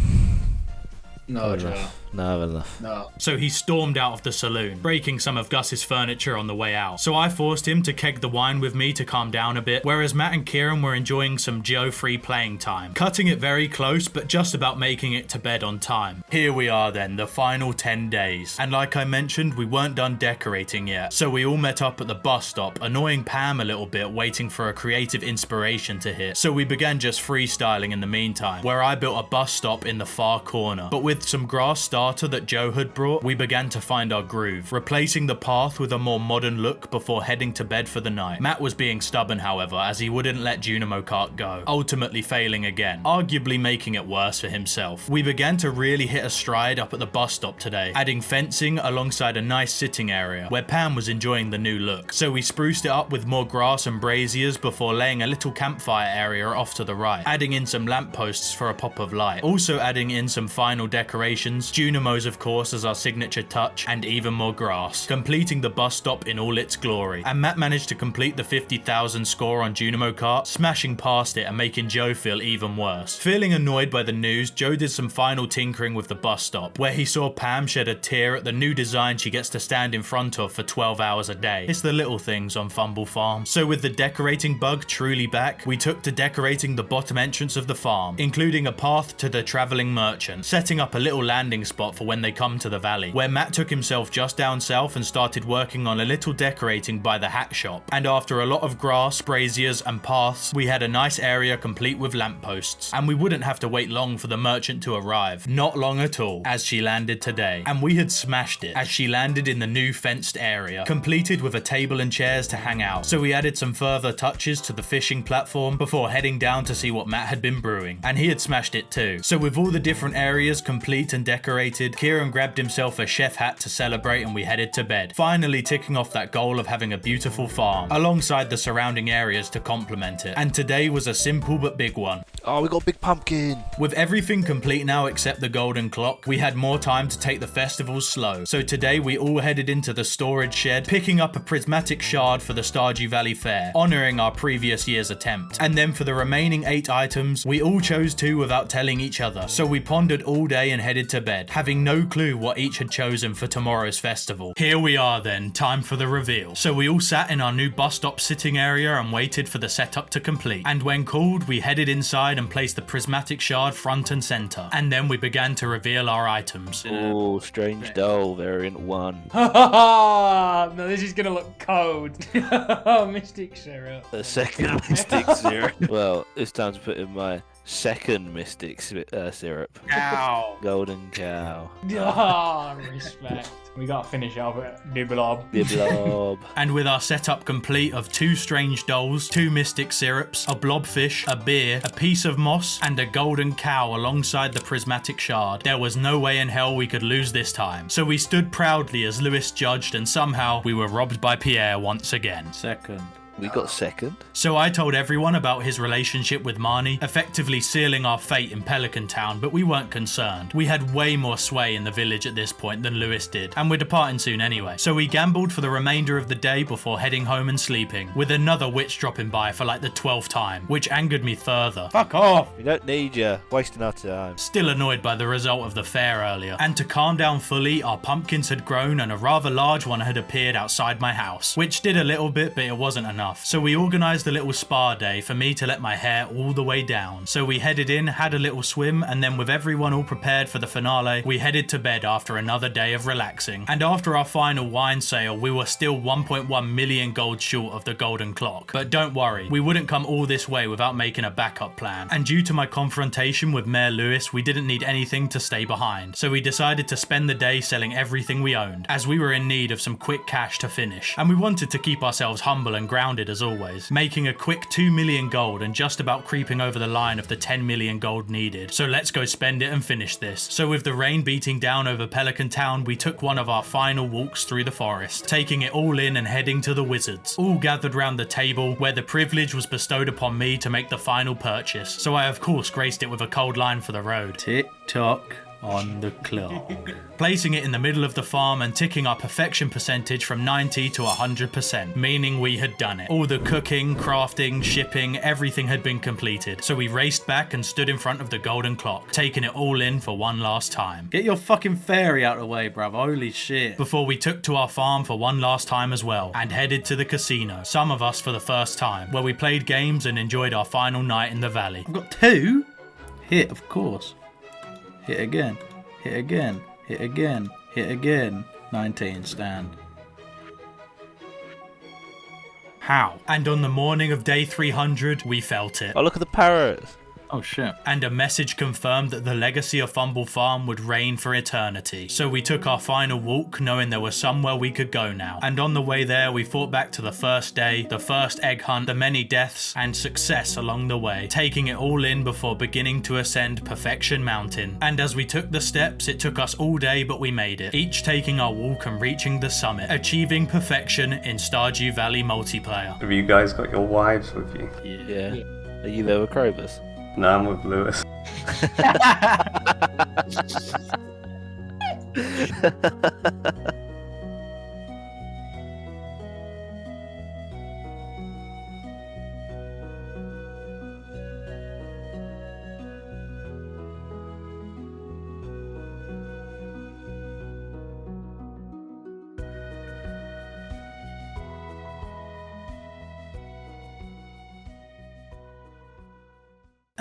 No, Joe. No, enough. No. So he stormed out of the saloon, breaking some of Gus's furniture on the way out. So I forced him to keg the wine with me to calm down a bit, whereas Matt and Kieran were enjoying some Joe-free playing time, cutting it very close but just about making it to bed on time. Here we are then, the final 10 days. And like I mentioned, we weren't done decorating yet, so we all met up at the bus stop, annoying Pam a little bit, waiting for a creative inspiration to hit. So we began just freestyling in the meantime, where I built a bus stop in the far corner, but with some grass starter that Joe had brought, we began to find our groove, replacing the path with a more modern look before heading to bed for the night. Matt was being stubborn, however, as he wouldn't let Junimo Kart go, ultimately failing again, arguably making it worse for himself. We began to really hit a stride up at the bus stop today, adding fencing alongside a nice sitting area where Pam was enjoying the new look. So we spruced it up with more grass and braziers before laying a little campfire area off to the right, adding in some lampposts for a pop of light, also adding in some final decorations, Junimos of course as our signature touch, and even more grass, completing the bus stop in all its glory. And Matt managed to complete the 50,000 score on Junimo Kart, smashing past it and making Joe feel even worse. Feeling annoyed by the news, Joe did some final tinkering with the bus stop, where he saw Pam shed a tear at the new design she gets to stand in front of for 12 hours a day. It's the little things on Fumble Farm. So with the decorating bug truly back, we took to decorating the bottom entrance of the farm, including a path to the travelling merchant, setting up a little landing spot for when they come to the valley, where Matt took himself just down south and started working on a little decorating by the hat shop. And after a lot of grass, braziers and paths, we had a nice area complete with lampposts, and we wouldn't have to wait long for the merchant to arrive. Not long at all, as she landed today. And we had smashed it, as she landed in the new fenced area, completed with a table and chairs to hang out. So we added some further touches to the fishing platform before heading down to see what Matt had been brewing, and he had smashed it too. So with all the different areas complete and decorated, Kieran grabbed himself a chef hat to celebrate and we headed to bed, finally ticking off that goal of having a beautiful farm, alongside the surrounding areas to complement it. And today was a simple but big one. Oh, we got a big pumpkin. With everything complete now except the golden clock, we had more time to take the festivals slow. So today we all headed into the storage shed, picking up a prismatic shard for the Stardew Valley Fair, honouring our previous year's attempt. And then for the remaining 8 items, we all chose 2 without telling each other. So we pondered all day and headed to bed, having no clue what each had chosen for tomorrow's festival. Here we are then, time for the reveal. So we all sat in our new bus stop sitting area and waited for the setup to complete. And when called, we headed inside and placed the prismatic shard front and center. And then we began to reveal our items. Oh, strange doll variant 1. No, this is gonna look cold. Mystic syrup. The second Mystic Syrup. Well, it's time to put in my second mystic syrup. Ow. Golden cow. Ah, respect. We gotta finish off at Niblob. Biblob. And with our setup complete of 2 strange dolls, 2 mystic syrups, a blobfish, a beer, a piece of moss, and a golden cow alongside the prismatic shard, there was no way in hell we could lose this time. So we stood proudly as Lewis judged, and somehow we were robbed by Pierre once again. Second. We got second. So I told everyone about his relationship with Marnie, effectively sealing our fate in Pelican Town, but we weren't concerned. We had way more sway in the village at this point than Lewis did, and we're departing soon anyway. So we gambled for the remainder of the day before heading home and sleeping, with another witch dropping by for like the 12th time, which angered me further. Fuck off. We don't need you. Wasting our time. Still annoyed by the result of the fair earlier. And to calm down fully, our pumpkins had grown and a rather large one had appeared outside my house, which did a little bit, but it wasn't enough. So we organised a little spa day for me to let my hair all the way down. So we headed in, had a little swim, and then with everyone all prepared for the finale, we headed to bed after another day of relaxing. And after our final wine sale, we were still 1.1 million gold short of the golden clock. But don't worry, we wouldn't come all this way without making a backup plan. And due to my confrontation with Mayor Lewis, we didn't need anything to stay behind. So we decided to spend the day selling everything we owned, as we were in need of some quick cash to finish. And we wanted to keep ourselves humble and grounded as always, making a quick 2 million gold and just about creeping over the line of the 10 million gold needed. So let's go spend it and finish this. So with the rain beating down over Pelican Town, we took one of our final walks through the forest, taking it all in and heading to the wizards, all gathered round the table where the privilege was bestowed upon me to make the final purchase. So I of course graced it with a cold line for the road. Tick-tock on the clock. Placing it in the middle of the farm and ticking our perfection percentage from 90 to 100%, meaning we had done it. All the cooking, crafting, shipping, everything had been completed. So we raced back and stood in front of the golden clock, taking it all in for one last time. Get your fucking fairy out of the way, bruv. Holy shit. Before we took to our farm for one last time as well, and headed to the casino, some of us for the first time, where we played games and enjoyed our final night in the valley. I've got 2. Hit, of course. Hit again. Hit again. Hit again. Hit again. 19, stand. How? And on the morning of day 300, we felt it. Oh, look at the parrots. Oh shit. And a message confirmed that the legacy of Fumble Farm would reign for eternity. So we took our final walk, knowing there was somewhere we could go now. And on the way there, we thought back to the first day, the first egg hunt, the many deaths, and success along the way, taking it all in before beginning to ascend Perfection Mountain. And as we took the steps, it took us all day, but we made it, each taking our walk and reaching the summit, achieving perfection in Stardew Valley multiplayer. Have you guys got your wives with you? Yeah. Are you there with Krobus? No, I'm with Lewis.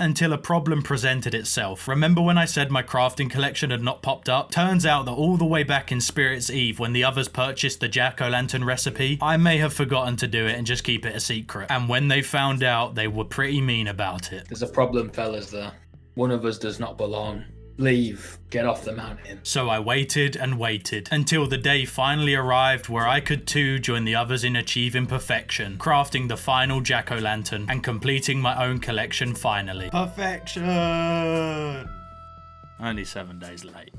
Until a problem presented itself. Remember when I said my crafting collection had not popped up? Turns out that all the way back in Spirit's Eve, when the others purchased the jack-o'-lantern recipe, I may have forgotten to do it and just keep it a secret. And when they found out, they were pretty mean about it. There's a problem, fellas, there. One of us does not belong. Leave. Get off the mountain. So I waited and waited until the day finally arrived where I could too join the others in achieving perfection, crafting the final jack-o'-lantern and completing my own collection finally. Perfection. Only 7 days late.